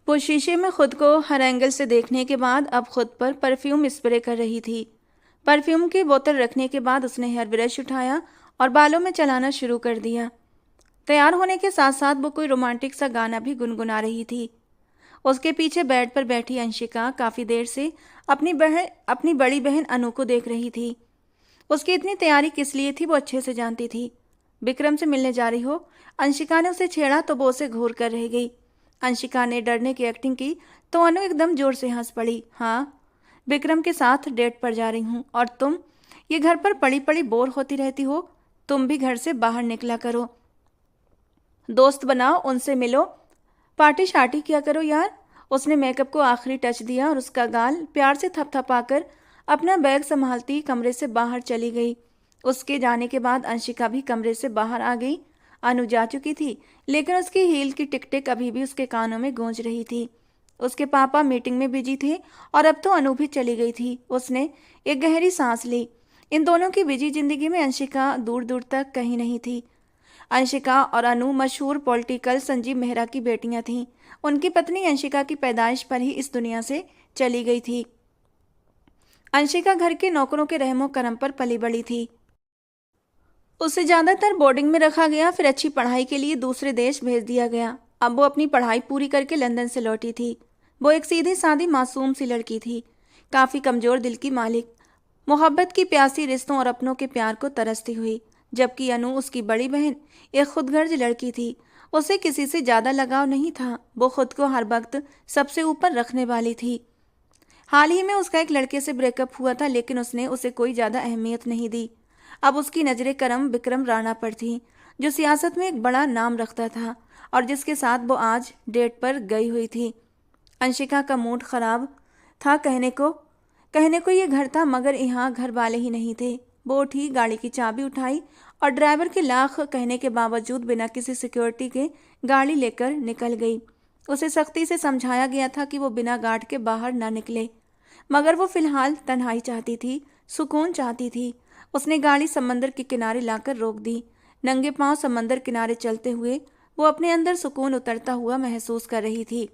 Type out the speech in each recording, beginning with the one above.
वो शीशे में खुद को हर एंगल से देखने के बाद अब खुद पर परफ्यूम स्प्रे कर रही थी। परफ्यूम की बोतल रखने के बाद उसने हेयर ब्रश उठाया और बालों में चलाना शुरू कर दिया। तैयार होने के साथ साथ वो कोई रोमांटिक सा गाना भी गुनगुना रही थी। उसके पीछे बेड पर बैठी अंशिका काफी देर से अपनी बड़ी बहन अनु को देख रही थी। उसकी इतनी तैयारी किस लिए थी वो अच्छे से जानती थी। विक्रम से मिलने जा रही हो, अंशिका ने उसे छेड़ा तो वो उसे घूर कर रह गई। अंशिका ने डरने की एक्टिंग की तो अनु एकदम जोर से हंस पड़ी। हाँ, विक्रम के साथ डेट पर जा रही हूँ और तुम ये घर पर पड़ी पड़ी बोर होती रहती हो। तुम भी घर से बाहर निकला करो, दोस्त बनाओ, उनसे मिलो, पार्टी शार्टी किया करो यार। उसने मेकअप को आखिरी टच दिया और उसका गाल प्यार से थपथपाकर अपना बैग संभालती कमरे से बाहर चली गई। उसके जाने के बाद अंशिका भी कमरे से बाहर आ गई। अनु जा चुकी थी, लेकिन उसकी हील की टिक टिक अभी भी उसके कानों में गूंज रही थी। उसके पापा मीटिंग में बिजी थे और अब तो अनु भी चली गई थी। उसने एक गहरी सांस ली। इन दोनों की बिजी जिंदगी में अंशिका दूर दूर तक कहीं नहीं थी। अंशिका और अनु मशहूर पॉलिटिकल संजीव मेहरा की बेटियां थीं। उनकी पत्नी अंशिका की पैदाइश पर ही इस दुनिया से चली गई थी। अंशिका घर के नौकरों के रहमो करम पर पली बड़ी थी। उसे ज्यादातर बोर्डिंग में रखा गया, फिर अच्छी पढ़ाई के लिए दूसरे देश भेज दिया गया। अब वो अपनी पढ़ाई पूरी करके लंदन से लौटी थी। वो एक सीधी सादी मासूम सी लड़की थी, काफी कमजोर दिल की मालिक, मोहब्बत की प्यासी, रिश्तों और अपनों के प्यार को तरसती हुई। जबकि अनु, उसकी बड़ी बहन, एक खुदगर्ज लड़की थी। उसे किसी से ज्यादा लगाव नहीं था। वो खुद को हर वक्त सबसे ऊपर रखने वाली थी। हाल ही में उसका एक लड़के से ब्रेकअप हुआ था, लेकिन उसने उसे कोई ज्यादा अहमियत नहीं दी। अब उसकी नजरें करम विक्रम राणा पर थीं, जो सियासत में एक बड़ा नाम रखता था और जिसके साथ वो आज डेट पर गई हुई थी। अंशिका का मूड खराब था। कहने को ये घर था, मगर यहाँ घर वाले ही नहीं थे। वो उठी, गाड़ी की चाबी उठाई और ड्राइवर के लाख कहने के बावजूद बिना किसी सिक्योरिटी के गाड़ी लेकर निकल गई। उसे सख्ती से समझाया गया था कि वो बिना गार्ड के बाहर ना निकले, मगर वो फिलहाल तन्हाई चाहती थी, सुकून चाहती थी। उसने गाड़ी समंदर के किनारे लाकर रोक दी। नंगे पांव समंदर किनारे चलते हुए वो अपने अंदर सुकून उतरता हुआ महसूस कर रही थी।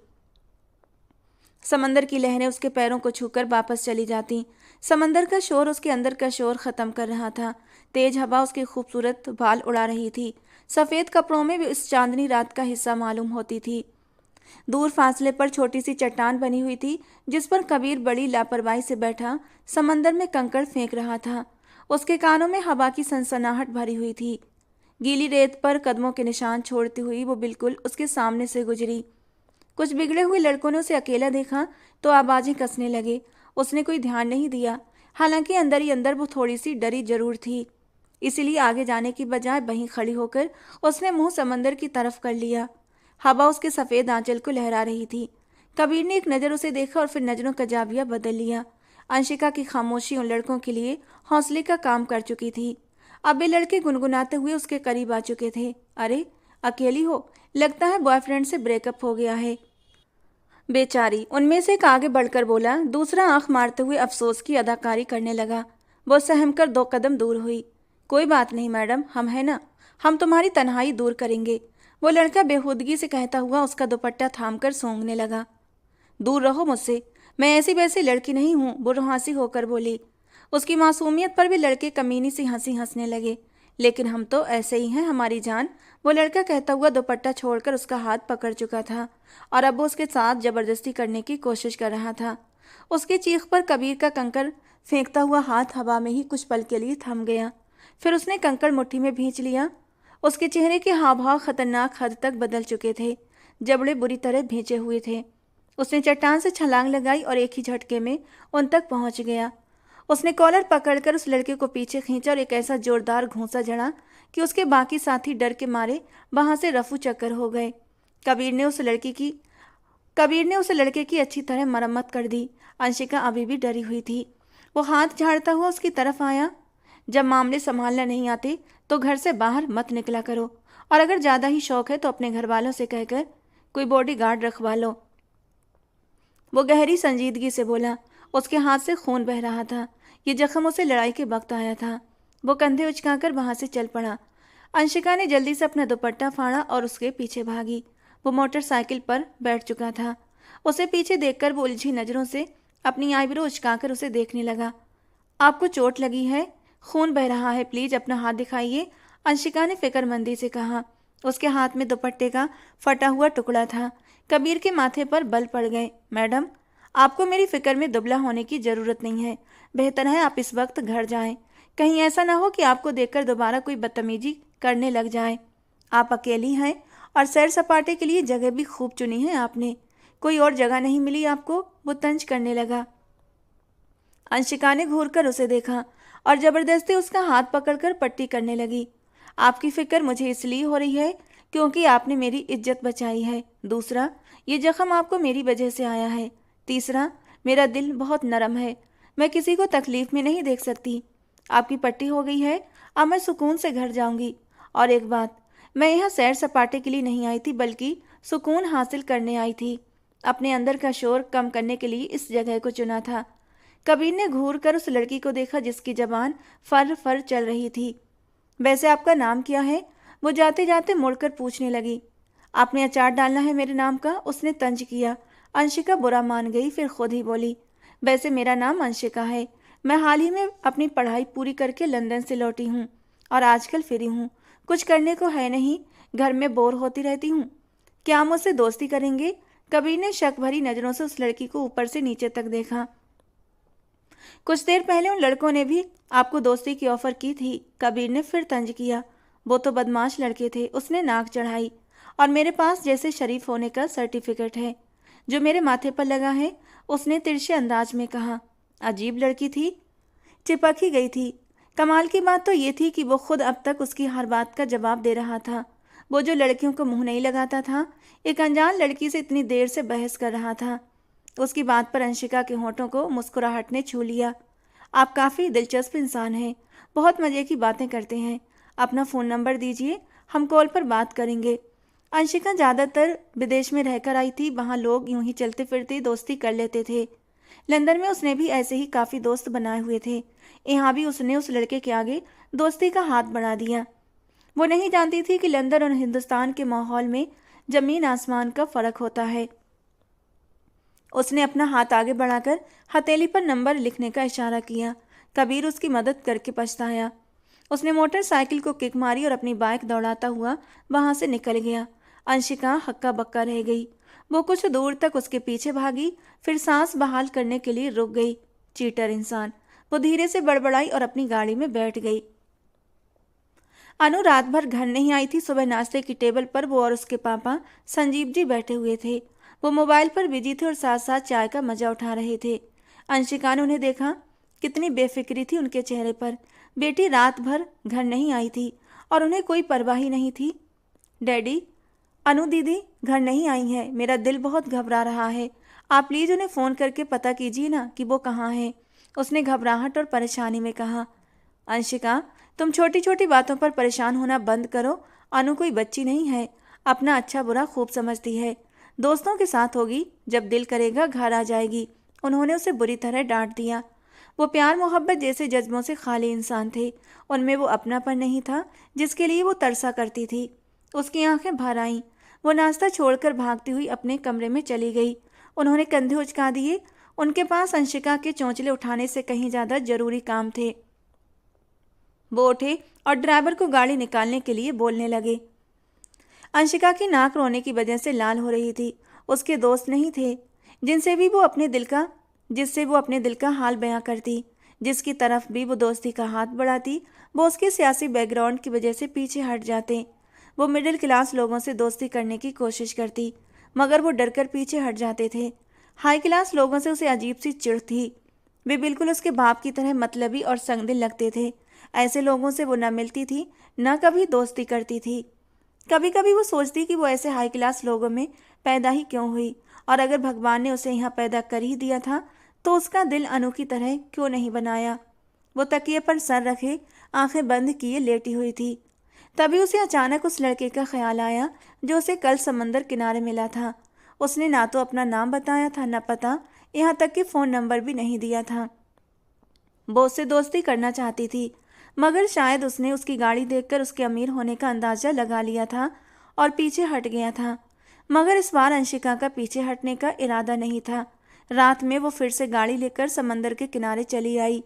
समंदर की लहरें उसके पैरों को छूकर वापस चली जाती। समंदर का शोर उसके अंदर का शोर खत्म कर रहा था। तेज हवा उसके खूबसूरत बाल उड़ा रही थी। सफेद कपड़ों में भी इस चांदनी रात का हिस्सा मालूम होती थी। दूर फासले पर छोटी सी चट्टान बनी हुई थी, जिस पर कबीर बड़ी लापरवाही से बैठा समंदर में कंकड़ फेंक रहा था। उसके कानों में हवा की सनसनाहट भरी हुई थी। गीली रेत पर कदमों के निशान छोड़ती हुई वो बिल्कुल उसके सामने से गुजरी। कुछ बिगड़े हुए लड़कों ने उसे अकेला देखा तो आवाजें कसने लगे। उसने कोई ध्यान नहीं दिया, हालांकि अंदर ही अंदर वो थोड़ी सी डरी जरूर थी। इसीलिए आगे जाने की बजाय वहीं खड़ी होकर उसने मुंह समंदर की तरफ कर लिया। हवा उसके सफेद आंचल को लहरा रही थी। कबीर ने एक नज़र उसे देखा और फिर नजरों का जाविया बदल लिया। अंशिका की खामोशी उन लड़कों के लिए हौसले का काम कर चुकी थी। अब वे लड़के गुनगुनाते हुए उसके करीब आ चुके थे। अरे, अकेली हो? लगता है बॉयफ्रेंड से ब्रेकअप हो गया है। बेचारी, उनमें से एक आगे बढ़कर बोला। दूसरा आंख मारते हुए अफसोस की अदाकारी करने लगा। वो सहमकर 2 कदम दूर हुई। कोई बात नहीं मैडम, हम हैं ना, हम तुम्हारी तन्हाई दूर करेंगे। वो लड़का बेहूदगी से कहता हुआ उसका दुपट्टा थामकर सूंघने लगा। दूर रहो मुझसे, मैं ऐसी वैसी लड़की नहीं हूँ, वो रुहासी होकर बोली। उसकी मासूमियत पर भी लड़के कमीनी सी हंसी हंसने लगे। लेकिन हम तो ऐसे ही हैं हमारी जान, वो लड़का कहता हुआ दुपट्टा छोड़कर उसका हाथ पकड़ चुका था और अब वो उसके साथ जबरदस्ती करने की कोशिश कर रहा था। उसकी चीख पर कबीर का कंकड़ फेंकता हुआ हाथ हवा में ही कुछ पल के लिए थम गया। फिर उसने कंकड़ मुट्ठी में भींच लिया। उसके चेहरे के हाव भाव खतरनाक हद तक बदल चुके थे, जबड़े बुरी तरह भींचे हुए थे। उसने चट्टान से छलांग लगाई और एक ही झटके में उन तक पहुंच गया। उसने कॉलर पकड़कर उस लड़के को पीछे खींचा और एक ऐसा जोरदार घूंसा जड़ा कि उसके बाकी साथी डर के मारे वहां से रफू चक्कर हो गए। कबीर ने उस लड़के की अच्छी तरह मरम्मत कर दी। अंशिका अभी भी डरी हुई थी। वो हाथ झाड़ता हुआ उसकी तरफ आया। जब मामले संभालना नहीं आते तो घर से बाहर मत निकला करो, और अगर ज्यादा ही शौक है तो अपने घर वालों से कहकर कोई बॉडीगार्ड रखवा लो। वो गहरी संजीदगी से बोला। उसके हाथ से खून बह रहा था। ये जख्म उसे लड़ाई के वक्त आया था। वो कंधे उचकाकर वहां से चल पड़ा। अंशिका ने जल्दी से अपना दुपट्टा फाड़ा और उसके पीछे भागी। वो मोटरसाइकिल पर बैठ चुका था। उसे पीछे देखकर वो उलझी नजरों से अपनी आईब्रो उचकाकर उसे देखने लगा। आपको चोट लगी है? खून बह रहा है, प्लीज अपना हाथ दिखाइए, अंशिका ने फिक्रमंदी से कहा। उसके हाथ में दुपट्टे का फटा हुआ टुकड़ा था। कबीर के माथे पर बल पड़ गए। मैडम, आपको मेरी फिक्र में दुबला होने की जरूरत नहीं है। बेहतर है आप इस वक्त घर जाएं। कहीं ऐसा ना हो कि आपको देखकर दोबारा कोई बदतमीजी करने लग जाए। आप अकेली हैं और सैर सपाटे के लिए जगह भी खूब चुनी है आपने। कोई और जगह नहीं मिली आपको? वो तंज करने लगा। अंशिका ने घूरकर उसे देखा और जबरदस्ती उसका हाथ पकड़कर पट्टी करने लगी। आपकी फिक्र मुझे इसलिए हो रही है क्योंकि आपने मेरी इज्जत बचाई है। दूसरा, ये जख्म आपको मेरी वजह से आया है। तीसरा, मेरा दिल बहुत नरम है, मैं किसी को तकलीफ में नहीं देख सकती। आपकी पट्टी हो गई है, अब मैं सुकून से घर जाऊंगी। और एक बात, मैं यहाँ सैर सपाटे के लिए नहीं आई थी बल्कि सुकून हासिल करने आई थी। अपने अंदर का शोर कम करने के लिए इस जगह को चुना था। कबीर ने घूर कर उस लड़की को देखा जिसकी जबान फर फर चल रही थी। वैसे आपका नाम क्या है? वो जाते जाते मुड़कर पूछने लगी। आपने अचार डालना है मेरे नाम का? उसने तंज किया। अंशिका बुरा मान गई, फिर खुद ही बोली, वैसे मेरा नाम अंशिका है। मैं हाल ही में अपनी पढ़ाई पूरी करके लंदन से लौटी हूँ और आजकल फ्री हूँ। कुछ करने को है नहीं, घर में बोर होती रहती हूँ। क्या आप मुझसे दोस्ती करेंगे? कबीर ने शक भरी नजरों से उस लड़की को ऊपर से नीचे तक देखा। कुछ देर पहले उन लड़कों ने भी आपको दोस्ती की ऑफर की थी। कबीर ने फिर तंज किया। वो तो बदमाश लड़के थे, उसने नाक चढ़ाई। और मेरे पास जैसे शरीफ होने का सर्टिफिकेट है जो मेरे माथे पर लगा है, उसने तिरछे अंदाज में कहा। अजीब लड़की थी, चिपक ही गई थी। कमाल की बात तो ये थी कि वो खुद अब तक उसकी हर बात का जवाब दे रहा था। वो जो लड़कियों को मुंह नहीं लगाता था, एक अनजान लड़की से इतनी देर से बहस कर रहा था। उसकी बात पर अंशिका के होठों को मुस्कुराहट ने छू लिया। आप काफ़ी दिलचस्प इंसान हैं, बहुत मज़े की बातें करते हैं। अपना फ़ोन नंबर दीजिए, हम कॉल पर बात करेंगे। अंशिका ज़्यादातर विदेश में रहकर आई थी, वहाँ लोग यूं ही चलते फिरते दोस्ती कर लेते थे। लंदन में उसने भी ऐसे ही काफ़ी दोस्त बनाए हुए थे। यहाँ भी उसने उस लड़के के आगे दोस्ती का हाथ बढ़ा दिया। वो नहीं जानती थी कि लंदन और हिंदुस्तान के माहौल में ज़मीन आसमान का फ़र्क होता है। उसने अपना हाथ आगे बढ़ाकर हथेली पर नंबर लिखने का इशारा किया। कबीर उसकी मदद करके पछताया। उसने मोटरसाइकिल को किक मारी और अपनी बाइक दौड़ाता हुआ वहां से निकल गया। अंशिका हक्का बक्का रह गई। वो कुछ दूर तक उसके पीछे भागी, फिर सांस बहाल करने के लिए रुक गई। चीटर इंसान, वो धीरे से बड़बड़ाई और अपनी गाड़ी में बैठ गई। अनु रात भर घर नहीं आई थी। सुबह नाश्ते की टेबल पर वो और उसके पापा संजीव जी बैठे हुए थे। वो मोबाइल पर बिजी थे और साथ साथ चाय का मजा उठा रहे थे। अंशिका ने उन्हें देखा, कितनी बेफिक्री थी उनके चेहरे पर। बेटी रात भर घर नहीं आई थी और उन्हें कोई परवाह ही नहीं थी। डैडी, अनु दीदी घर नहीं आई है, मेरा दिल बहुत घबरा रहा है। आप प्लीज़ उन्हें फ़ोन करके पता कीजिए ना कि वो कहाँ है, उसने घबराहट और परेशानी में कहा। अंशिका, तुम छोटी छोटी बातों पर परेशान होना बंद करो। अनु कोई बच्ची नहीं है, अपना अच्छा बुरा खूब समझती है। दोस्तों के साथ होगी, जब दिल करेगा घर आ जाएगी। उन्होंने उसे बुरी तरह डांट दिया। वो प्यार मोहब्बत जैसे जज्बों से खाली इंसान थे। उनमें वो अपनापन नहीं था जिसके लिए वो तरसा करती थी। उसकी आंखें भर आईं। वो नाश्ता छोड़कर भागती हुई अपने कमरे में चली गई। उन्होंने कंधे उचका दिए। उनके पास अंशिका के चौंचले उठाने से कहीं ज़्यादा जरूरी काम थे। वो उठे और ड्राइवर को गाड़ी निकालने के लिए बोलने लगे। अंशिका की नाक रोने की वजह से लाल हो रही थी। उसके दोस्त नहीं थे जिससे वो अपने दिल का हाल बयां करती। जिसकी तरफ भी वो दोस्ती का हाथ बढ़ाती, वो उसके सियासी बैकग्राउंड की वजह से पीछे हट जाते। वो मिडिल क्लास लोगों से दोस्ती करने की कोशिश करती, मगर वो डरकर पीछे हट जाते थे। हाई क्लास लोगों से उसे अजीब सी चिढ़ थी। वे बिल्कुल उसके बाप की तरह मतलबी और संगदिल लगते थे। ऐसे लोगों से वो न मिलती थी, न कभी दोस्ती करती थी। कभी कभी वो सोचती कि वो ऐसे हाई क्लास लोगों में पैदा ही क्यों हुई, और अगर भगवान ने उसे यहाँ पैदा कर ही दिया था तो उसका दिल अनु की तरह क्यों नहीं बनाया। वो तकिए पर सर रखे, आंखें बंद किए लेटी हुई थी। तभी उसे अचानक उस लड़के का ख्याल आया जो उसे कल समंदर किनारे मिला था। उसने ना तो अपना नाम बताया था, न पता, यहाँ तक कि फ़ोन नंबर भी नहीं दिया था। वो उससे दोस्ती करना चाहती थी, मगर शायद उसने उसकी गाड़ी देखकर उसके अमीर होने का अंदाज़ा लगा लिया था और पीछे हट गया था। मगर इस बार अंशिका का पीछे हटने का इरादा नहीं था। रात में वो फिर से गाड़ी लेकर समंदर के किनारे चली आई।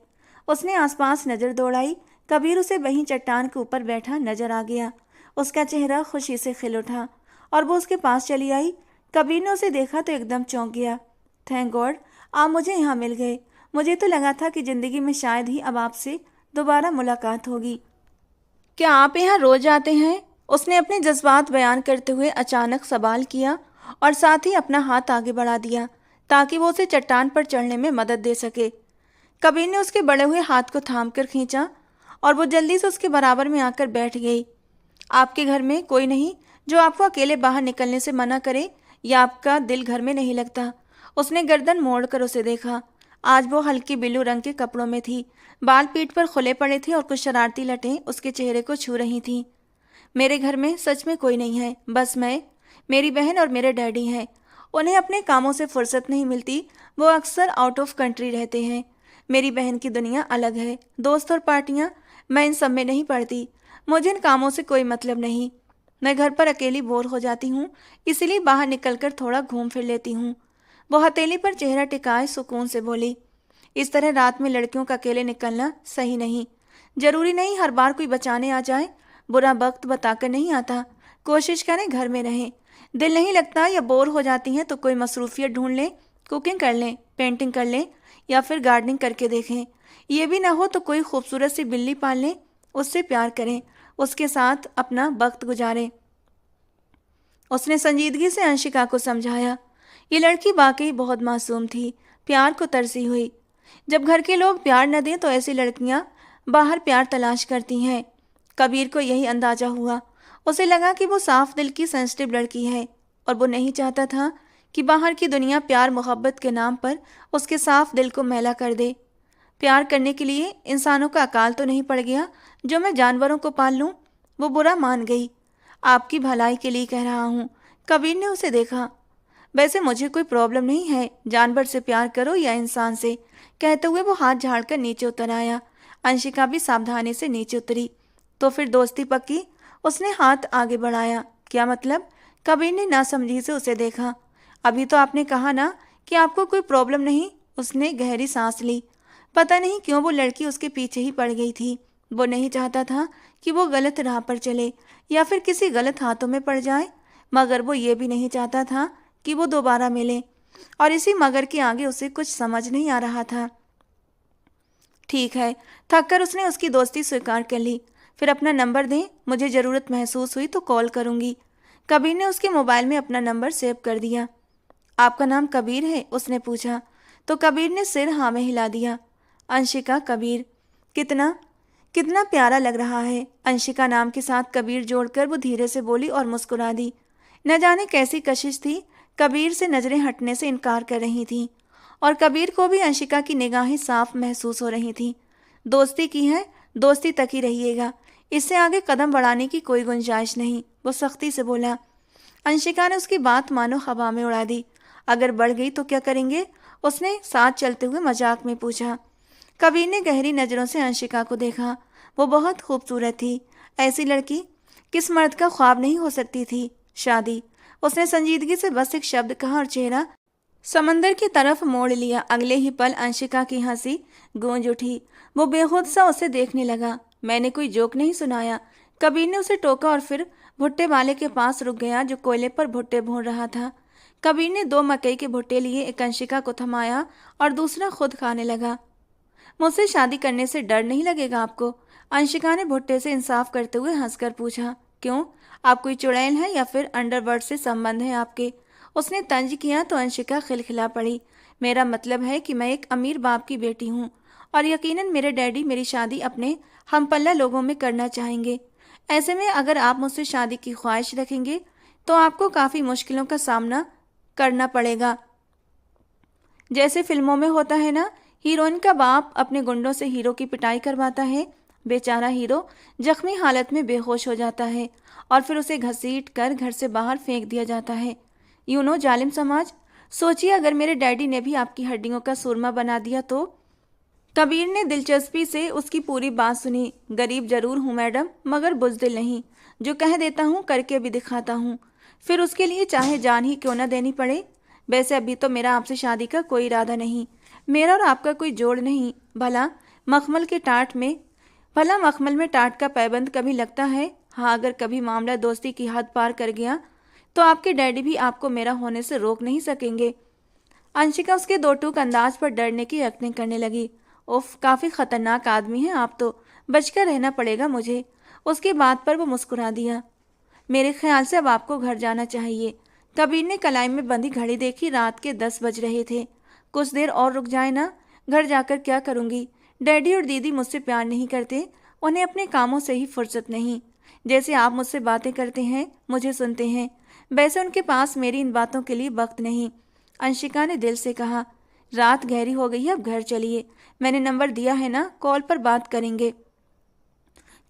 उसने आसपास नजर दौड़ाई। कबीर उसे वहीं चट्टान के ऊपर बैठा नजर आ गया। उसका चेहरा खुशी से खिल उठा और वो उसके पास चली आई। कबीर ने उसे देखा तो एकदम चौंक गया। थैंक गॉड, आप मुझे यहाँ मिल गए। मुझे तो लगा था कि जिंदगी में शायद ही अब आपसे दोबारा मुलाकात होगी। क्या आप यहाँ रोज आते हैं? उसने अपने जज्बात बयान करते हुए अचानक सवाल किया और साथ ही अपना हाथ आगे बढ़ा दिया ताकि वो उसे चट्टान पर चढ़ने में मदद दे सके। कबीर ने उसके बढ़े हुए हाथ को थामकर खींचा और वो जल्दी से उसके बराबर में आकर बैठ गई। आपके घर में कोई नहीं जो आपको अकेले बाहर निकलने से मना करे, या आपका दिल घर में नहीं लगता? उसने गर्दन मोड़कर उसे देखा। आज वो हल्की ब्लू रंग के कपड़ों में थी। बाल पीठ पर खुले पड़े थे और कुछ शरारती लटें उसके चेहरे को छू रही थीं। मेरे घर में सच में कोई नहीं है, बस मैं, मेरी बहन और मेरे डैडी हैं। उन्हें अपने कामों से फुर्सत नहीं मिलती, वो अक्सर आउट ऑफ कंट्री रहते हैं। मेरी बहन की दुनिया अलग है, दोस्त और पार्टियाँ, मैं इन सब में नहीं पड़ती। मुझे इन कामों से कोई मतलब नहीं। मैं घर पर अकेली बोर हो जाती हूँ, इसीलिए बाहर निकलकर थोड़ा घूम फिर लेती हूँ। वो हथेली पर चेहरा टिकाए सुकून से बोली। इस तरह रात में लड़कियों का अकेले निकलना सही नहीं। जरूरी नहीं हर बार कोई बचाने आ जाए। बुरा वक्त बताकर नहीं आता। कोशिश करें घर में रहें। दिल नहीं लगता या बोर हो जाती हैं तो कोई मसरूफियत ढूंढ लें, कुकिंग कर लें, पेंटिंग कर लें या फिर गार्डनिंग करके देखें। ये भी ना हो तो कोई खूबसूरत सी बिल्ली पाल लें, उससे प्यार करें, उसके साथ अपना वक्त गुजारें। उसने संजीदगी से अंशिका को समझाया। ये लड़की वाकई बहुत मासूम थी, प्यार को तरसी हुई। जब घर के लोग प्यार न दें तो ऐसी लड़कियां बाहर प्यार तलाश करती हैं। कबीर को यही अंदाजा हुआ। उसे लगा कि वो साफ दिल की सेंसिटिव लड़की है और वो नहीं चाहता था कि बाहर की दुनिया प्यार मोहब्बत के नाम पर उसके साफ दिल को मैला कर दे। प्यार करने के लिए इंसानों का अकाल तो नहीं पड़ गया जो मैं जानवरों को पाल लूं? वो बुरा मान गई। आपकी भलाई के लिए कह रहा हूँ। कबीर ने उसे देखा। वैसे मुझे कोई प्रॉब्लम नहीं है, जानवर से प्यार करो या इंसान से। कहते हुए वो हाथ झाड़कर नीचे उतर आया। अंशिका भी सावधानी से नीचे उतरी। तो फिर दोस्ती पक्की? उसने हाथ आगे बढ़ाया। क्या मतलब? कबीर ने नासमझी से उसे देखा। अभी तो आपने कहा ना कि आपको कोई प्रॉब्लम नहीं। उसने गहरी सांस ली। पता नहीं क्यों वो लड़की उसके पीछे ही पड़ गई थी। वो नहीं चाहता था कि वो गलत राह पर चले या फिर किसी गलत हाथों में पड़ जाए, मगर वो ये भी नहीं चाहता था कि वो दोबारा मिले, और इसी मगर के आगे उसे कुछ समझ नहीं आ रहा था। ठीक है, थककर उसने उसकी दोस्ती स्वीकार कर ली। फिर अपना नंबर दें, मुझे ज़रूरत महसूस हुई तो कॉल करूंगी। कबीर ने उसके मोबाइल में अपना नंबर सेव कर दिया। आपका नाम कबीर है? उसने पूछा तो कबीर ने सिर हाँ में हिला दिया। अंशिका कबीर, कितना कितना प्यारा लग रहा है। अंशिका नाम के साथ कबीर जोड़कर वो धीरे से बोली और मुस्कुरा दी। न जाने कैसी कशिश थी, कबीर से नजरें हटने से इनकार कर रही थीं और कबीर को भी अंशिका की निगाहें साफ महसूस हो रही थीं। दोस्ती की है, दोस्ती तक ही रहिएगा, इससे आगे कदम बढ़ाने की कोई गुंजाइश नहीं, वो सख्ती से बोला। अंशिका ने उसकी बात मानो हवा में उड़ा दी। अगर बढ़ गई तो क्या करेंगे? उसने साथ चलते हुए मजाक में पूछा। कबीर ने गहरी नज़रों से अंशिका को देखा। वो बहुत खूबसूरत थी। ऐसी लड़की किस मर्द का ख्वाब नहीं हो सकती थी? शादी। उसने संजीदगी से बस एक शब्द कहा और चेहरा समंदर की तरफ मोड़ लिया। अगले ही पल अंशिका की हंसी गूंज उठी। वो बेखुद सा उसे देखने लगा। मैंने कोई जोक नहीं सुनाया। कबीर ने उसे टोका और फिर भुट्टे वाले के पास रुक गया जो कोयले पर भुट्टे भून रहा था। कबीर ने 2 मकई के भुट्टे लिए, एक अंशिका को थमाया और दूसरा खुद खाने लगा। मुझसे शादी करने से डर नहीं लगेगा आपको? अंशिका ने भुट्टे से इंसाफ करते हुए हंसकर पूछा। क्यों, आप कोई चुड़ैल हैं या फिर अंडरवर्ल्ड से संबंध है आपके? उसने तंज किया तो अंशिका खिलखिला पड़ी। मेरा मतलब है कि मैं एक अमीर बाप की बेटी हूँ और यकीनन मेरे डैडी मेरी शादी अपने हमपल्ला लोगों में करना चाहेंगे। ऐसे में अगर आप मुझसे शादी की ख्वाहिश रखेंगे तो आपको काफ़ी मुश्किलों का सामना करना पड़ेगा। जैसे फिल्मों में होता है ना, हीरोइन का बाप अपने गुंडों से हीरो की पिटाई करवाता है। बेचारा हीरो जख्मी हालत में बेहोश हो जाता है और फिर उसे घसीट कर घर से बाहर फेंक दिया जाता है। जालिम समाज। सोचिए अगर मेरे डैडी ने भी आपकी हड्डियों का सुरमा बना दिया तो? कबीर ने दिलचस्पी से उसकी पूरी बात सुनी। गरीब जरूर हूँ मैडम, मगर बुज़दिल नहीं। जो कह देता हूँ करके भी दिखाता हूँ। फिर उसके लिए चाहे जान ही क्यों न देनी पड़े। वैसे अभी तो मेरा आपसे शादी का कोई इरादा नहीं, मेरा और आपका कोई जोड़ नहीं। भला मखमल में टाट का पैबंद कभी लगता है? हाँ, अगर कभी मामला दोस्ती की हद पार कर गया तो आपके डैडी भी आपको मेरा होने से रोक नहीं सकेंगे। अंशिका उसके दो टूक अंदाज पर डरने की एक्टिंग करने लगी। उफ, काफी खतरनाक आदमी हैं आप तो, बचकर रहना पड़ेगा मुझे। उसकी बात पर वो मुस्कुरा दिया। मेरे ख्याल से अब आपको घर जाना चाहिए। कबीर ने कलाई में बंधी घड़ी देखी, रात के 10 बज रहे थे। कुछ देर और रुक जाए ना, घर जाकर क्या करूंगी? डैडी और दीदी मुझसे प्यार नहीं करते, उन्हें अपने कामों से ही फुर्सत नहीं। जैसे आप मुझसे बातें करते हैं, मुझे सुनते हैं, वैसे उनके पास मेरी इन बातों के लिए वक्त नहीं। अंशिका ने दिल से कहा। रात गहरी हो गई है, अब घर चलिए। मैंने नंबर दिया है ना, कॉल पर बात करेंगे।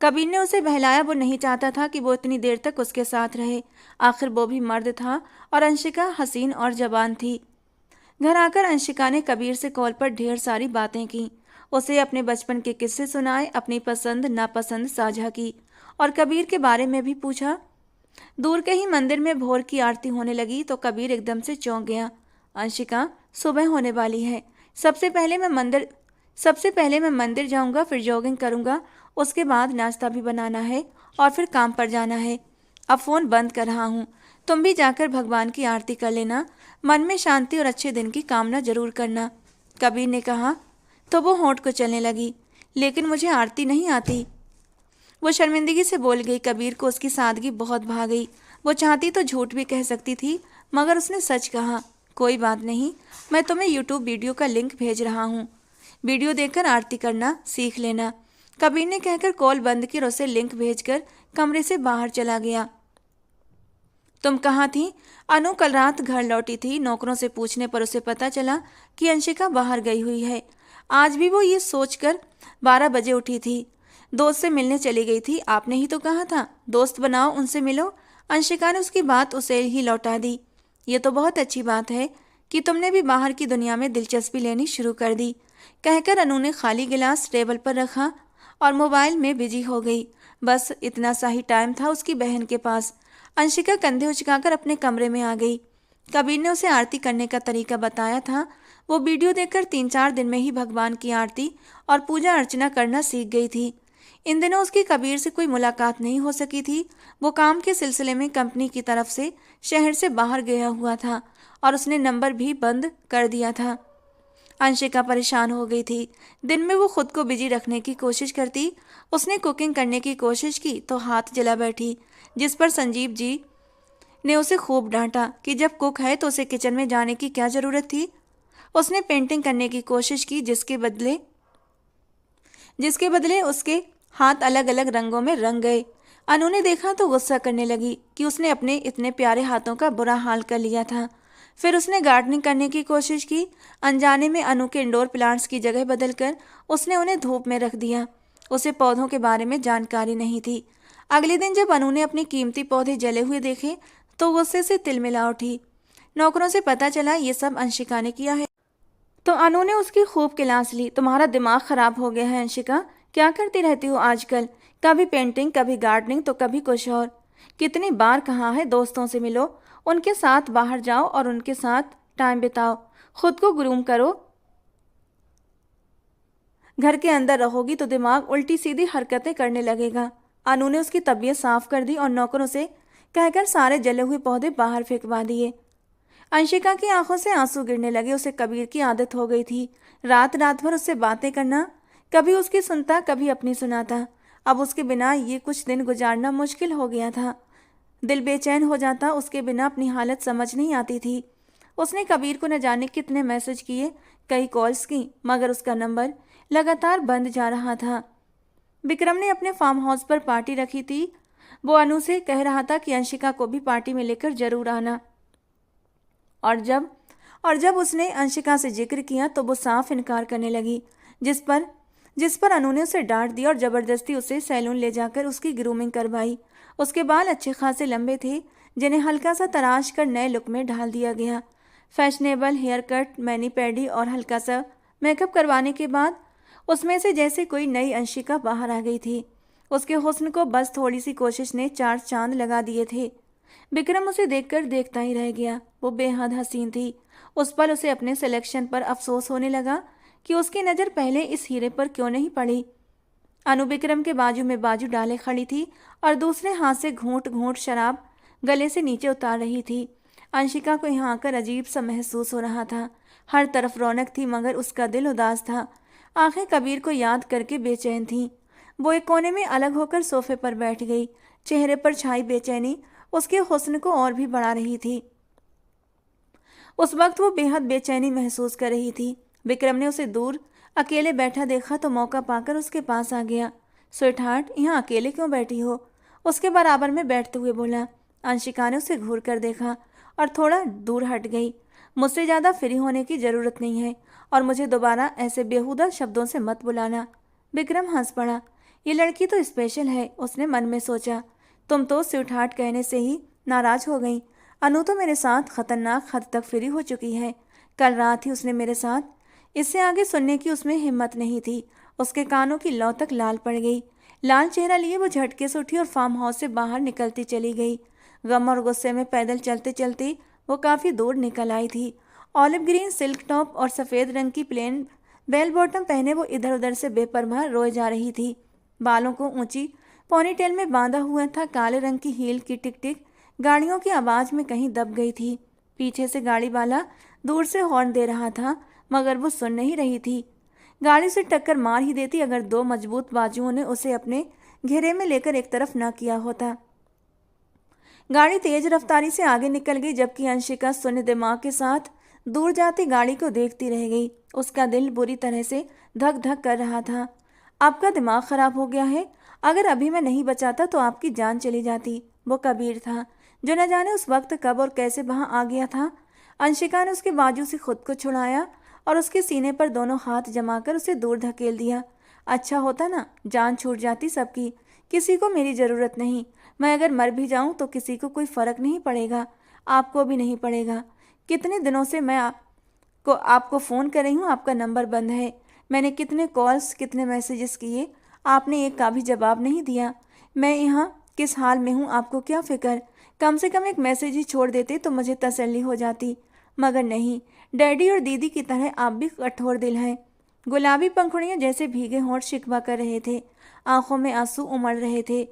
कबीर ने उसे बहलाया। वो नहीं चाहता था कि वो इतनी देर तक उसके साथ रहे। आखिर वो भी मर्द था और अंशिका हसीन और जवान थी। घर आकर अंशिका ने कबीर से कॉल पर ढेर सारी बातें की। उसे अपने बचपन के किस्से सुनाए, अपनी पसंद नापसंद साझा की और कबीर के बारे में भी पूछा। दूर के ही मंदिर में भोर की आरती होने लगी तो कबीर एकदम से चौंक गया। अंशिका, सुबह होने वाली है। सबसे पहले मैं मंदिर जाऊंगा, फिर जॉगिंग करूंगा, उसके बाद नाश्ता भी बनाना है और फिर काम पर जाना है। अब फोन बंद कर रहा हूँ, तुम भी जाकर भगवान की आरती कर लेना, मन में शांति और अच्छे दिन की कामना जरूर करना। कबीर ने कहा तो वो होंठ को चलने लगी। लेकिन मुझे आरती नहीं आती, वो शर्मिंदगी से बोल गई। कबीर को उसकी सादगी बहुत भा गई। वो चाहती तो झूठ भी कह सकती थी, मगर उसने सच कहा। कोई बात नहीं, मैं तुम्हें यूट्यूब वीडियो का लिंक भेज रहा हूँ, वीडियो देखकर आरती करना सीख लेना। कबीर ने कहकर कॉल बंद की और उसे लिंक भेजकर कमरे से बाहर चला गया। तुम कहाँ थी? अनु कल रात घर लौटी थी। नौकरों से पूछने पर उसे पता चला कि अंशिका बाहर गई हुई है। आज भी वो ये सोचकर 12 बजे उठी थी। दोस्त से मिलने चली गई थी। आपने ही तो कहा था दोस्त बनाओ, उनसे मिलो। अंशिका ने उसकी बात उसे ही लौटा दी। ये तो बहुत अच्छी बात है कि तुमने भी बाहर की दुनिया में दिलचस्पी लेनी शुरू कर दी, कहकर अनु ने खाली गिलास टेबल पर रखा और मोबाइल में बिजी हो गई। बस इतना सा ही टाइम था उसकी बहन के पास। अंशिका कंधे उचकाकर अपने कमरे में आ गई। कबीर ने उसे आरती करने का तरीका बताया था। वो वीडियो देखकर 3-4 दिन में ही भगवान की आरती और पूजा अर्चना करना सीख गई थी। इन दिनों उसकी कबीर से कोई मुलाकात नहीं हो सकी थी। वो काम के सिलसिले में कंपनी की तरफ से शहर से बाहर गया हुआ था और उसने नंबर भी बंद कर दिया था। अंशिका परेशान हो गई थी। दिन में वो खुद को बिजी रखने की कोशिश करती। उसने कुकिंग करने की कोशिश की तो हाथ जला बैठी, जिस पर संजीव जी ने उसे खूब डांटा कि जब कुक है तो उसे किचन में जाने की क्या जरूरत थी। उसने पेंटिंग करने की कोशिश की, जिसके बदले उसके हाथ अलग अलग रंगों में रंग गए। अनु ने देखा तो गुस्सा करने लगी कि उसने अपने इतने प्यारे हाथों का बुरा हाल कर लिया था। फिर उसने गार्डनिंग करने की कोशिश की। अनजाने में अनु के इंडोर प्लांट्स की जगह बदलकर उसने उन्हें धूप में रख दिया। उसे पौधों के बारे में जानकारी नहीं थी। अगले दिन जब अनु ने अपने कीमती पौधे जले हुए देखे तो गुस्से से तिलमिला उठी। नौकरों से पता चला ये सब अंशिका ने किया है तो अनु ने उसकी खूब क्लास ली। तुम्हारा दिमाग खराब हो गया है अंशिका, क्या करती रहती हो आजकल? कभी पेंटिंग, कभी गार्डनिंग तो कभी कुछ और। कितनी बार कहा है दोस्तों से मिलो, उनके साथ बाहर जाओ और उनके साथ टाइम बिताओ, खुद को ग्रूम करो। घर के अंदर रहोगी तो दिमाग उल्टी सीधी हरकतें करने लगेगा। अनु ने उसकी तबीयत साफ कर दी और नौकरों से कहकर सारे जले हुए पौधे बाहर फेंकवा दिए। अंशिका की आंखों से आंसू गिरने लगे। उसे कबीर की आदत हो गई थी रात रात भर उससे बातें करना, कभी उसकी सुनता कभी अपनी सुनाता। अब उसके बिना ये कुछ दिन गुजारना मुश्किल हो गया था। दिल बेचैन हो जाता, उसके बिना अपनी हालत समझ नहीं आती थी। उसने कबीर को न जाने कितने मैसेज किए, कई कॉल्स की, मगर उसका नंबर लगातार बंद जा रहा था। विक्रम ने अपने फार्म हाउस पर पार्टी रखी थी। वो अनु से कह रहा था कि अंशिका को भी पार्टी में लेकर जरूर आना। और जब उसने अंशिका से जिक्र किया तो वो साफ इनकार करने लगी, जिस पर अनु ने उसे डांट दिया और जबरदस्ती उसे सैलून ले जाकर उसकी ग्रूमिंग करवाई। उसके बाल अच्छे खासे लंबे थे, जिन्हें हल्का सा तराश कर नए लुक में ढाल दिया गया। Fashionable haircut, mani pedi और हल्का सा मेकअप करवाने के बाद उसमें से जैसे कोई नई अंशिका बाहर आ गई थी। उसके हुस्न को बस थोड़ी सी कोशिश ने 4 चांद लगा दिए थे। विक्रम उसे देखकर देखता ही रह गया। वो बेहद हसीन थी। उस पल उसे अपने सिलेक्शन पर अफसोस होने लगा कि उसकी नज़र पहले इस हीरे पर क्यों नहीं पड़ी। अनु विक्रम के बाजू में बाजू डाले खड़ी थी और दूसरे हाथ से घूंट घूंट शराब गले से नीचे उतार रही थी। अंशिका को यहाँ आकर अजीब सा महसूस हो रहा था। हर तरफ रौनक थी मगर उसका दिल उदास था। आंखें कबीर को याद करके बेचैन थीं। वो एक कोने में अलग होकर सोफे पर बैठ गई। चेहरे पर छाई बेचैनी उसके हुस्न को और भी बढ़ा रही थी। उस वक्त वो बेहद बेचैनी महसूस कर रही थी। विक्रम ने उसे दूर अकेले बैठा देखा तो मौका पाकर उसके पास आ गया। स्वीटहार्ट, यहाँ अकेले क्यों बैठी हो? उसके बराबर में बैठते हुए बोला। अंशिका ने उसे घूर कर देखा और थोड़ा दूर हट गई। मुझसे ज़्यादा फ्री होने की ज़रूरत नहीं है और मुझे दोबारा ऐसे बेहुदा शब्दों से मत बुलाना। विक्रम हंस पड़ा। ये लड़की तो स्पेशल है, उसने मन में सोचा। तुम तो स्वीटहार्ट कहने से ही नाराज हो गई। अनु तो मेरे साथ खतरनाक हद तक फ्री हो चुकी है। कल रात ही उसने मेरे साथ। इससे आगे सुनने की उसमें हिम्मत नहीं थी। उसके कानों की लौ तक लाल पड़ गई। लाल चेहरा लिए वो झटके से उठी और फार्म हाउस से बाहर निकलती चली गई। गम और गुस्से में पैदल चलते चलते वो काफ़ी दूर निकल आई थी। ऑलिव ग्रीन सिल्क टॉप और सफ़ेद रंग की प्लेन बेल बॉटम पहने वो इधर उधर से बेपरवाह रोए जा रही थी। बालों को ऊंची पोनीटेल में बांधा हुआ था। काले रंग की हील की टिक टिक गाड़ियों की आवाज़ में कहीं दब गई थी। पीछे से गाड़ी वाला दूर से हॉर्न दे रहा था मगर वो सुन नहीं रही थी। गाड़ी से टक्कर मार ही देती अगर दो मजबूत बाजुओं ने उसे अपने घेरे में लेकर एक तरफ ना किया होता। गाड़ी तेज रफ्तारी से आगे निकल गई जबकि अंशिका सुन्न दिमाग के साथ दूर जाती गाड़ी को देखती रह गई। उसका दिल बुरी तरह से धक धक कर रहा था। आपका दिमाग खराब हो गया है। अगर अभी मैं नहीं बचाता तो आपकी जान चली जाती। वो कबीर था जो न जाने उस वक्त कब और कैसे वहां आ गया था। अंशिका ने उसके बाजू से खुद को छुड़ाया और उसके सीने पर दोनों हाथ जमाकर उसे दूर धकेल दिया। अच्छा होता ना, जान छूट जाती सबकी। किसी को मेरी ज़रूरत नहीं। मैं अगर मर भी जाऊं तो किसी को कोई फ़र्क नहीं पड़ेगा, आपको भी नहीं पड़ेगा। कितने दिनों से मैं आपको फ़ोन कर रही हूँ, आपका नंबर बंद है। मैंने कितने कॉल्स कितने मैसेजेस किए, आपने एक का भी जवाब नहीं दिया। मैं यहाँ किस हाल में हूँ आपको क्या फ़िक्र? कम से कम एक मैसेज ही छोड़ देते तो मुझे तसल्ली हो जाती। मगर नहीं, डैडी और दीदी की तरह आप भी कठोर दिल हैं। गुलाबी पंखुड़ियाँ जैसे भीगे होंठ शिकवा कर रहे थे। आंखों में आंसू उमड़ रहे थे।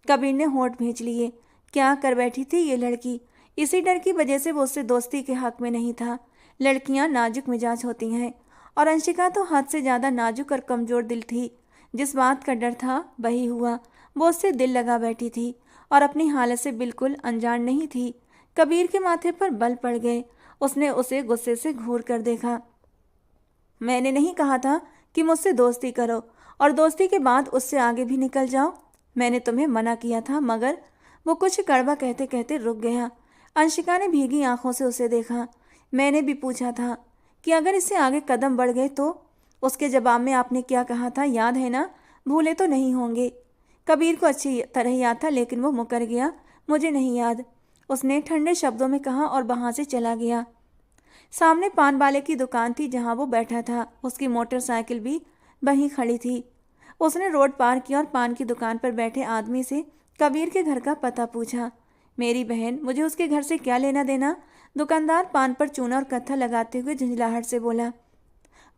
कबीर ने होंठ भींच लिए। क्या कर बैठी थी ये लड़की? इसी डर की वजह से वो उससे दोस्ती के हक में नहीं था। लड़कियां नाजुक मिजाज होती हैं और अंशिका तो हद से ज़्यादा नाजुक और कमज़ोर दिल थी। जिस बात का डर था वही हुआ। वो उससे दिल लगा बैठी थी और अपनी हालत से बिल्कुल अनजान नहीं थी। कबीर के माथे पर बल पड़ गए। उसने उसे गुस्से से घूर कर देखा। मैंने नहीं कहा था कि मुझसे दोस्ती करो और दोस्ती के बाद उससे आगे भी निकल जाओ। मैंने तुम्हें मना किया था। मगर वो कुछ कड़वा कहते कहते रुक गया। अंशिका ने भीगी आंखों से उसे देखा। मैंने भी पूछा था कि अगर इससे आगे कदम बढ़ गए तो? उसके जवाब में आपने क्या कहा था याद है ना? भूले तो नहीं होंगे। कबीर को अच्छी तरह याद था लेकिन वो मुकर गया। मुझे नहीं याद, उसने ठंडे शब्दों में कहा और वहाँ से चला गया। सामने पान वाले की दुकान थी जहाँ वो बैठा था। उसकी मोटरसाइकिल भी वहीं खड़ी थी। उसने रोड पार किया और पान की दुकान पर बैठे आदमी से कबीर के घर का पता पूछा। मेरी बहन, मुझे उसके घर से क्या लेना देना? दुकानदार पान पर चूना और कत्था लगाते हुए झंझलाहट से बोला।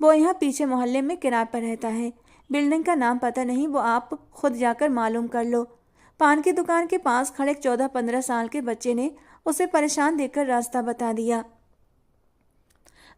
वो यहाँ पीछे मोहल्ले में किराए पर रहता है। बिल्डिंग का नाम पता नहीं, वो आप खुद जाकर मालूम कर लो। पान की दुकान के पास खड़े 14-15 साल के बच्चे ने उसे परेशान देखकर रास्ता बता दिया।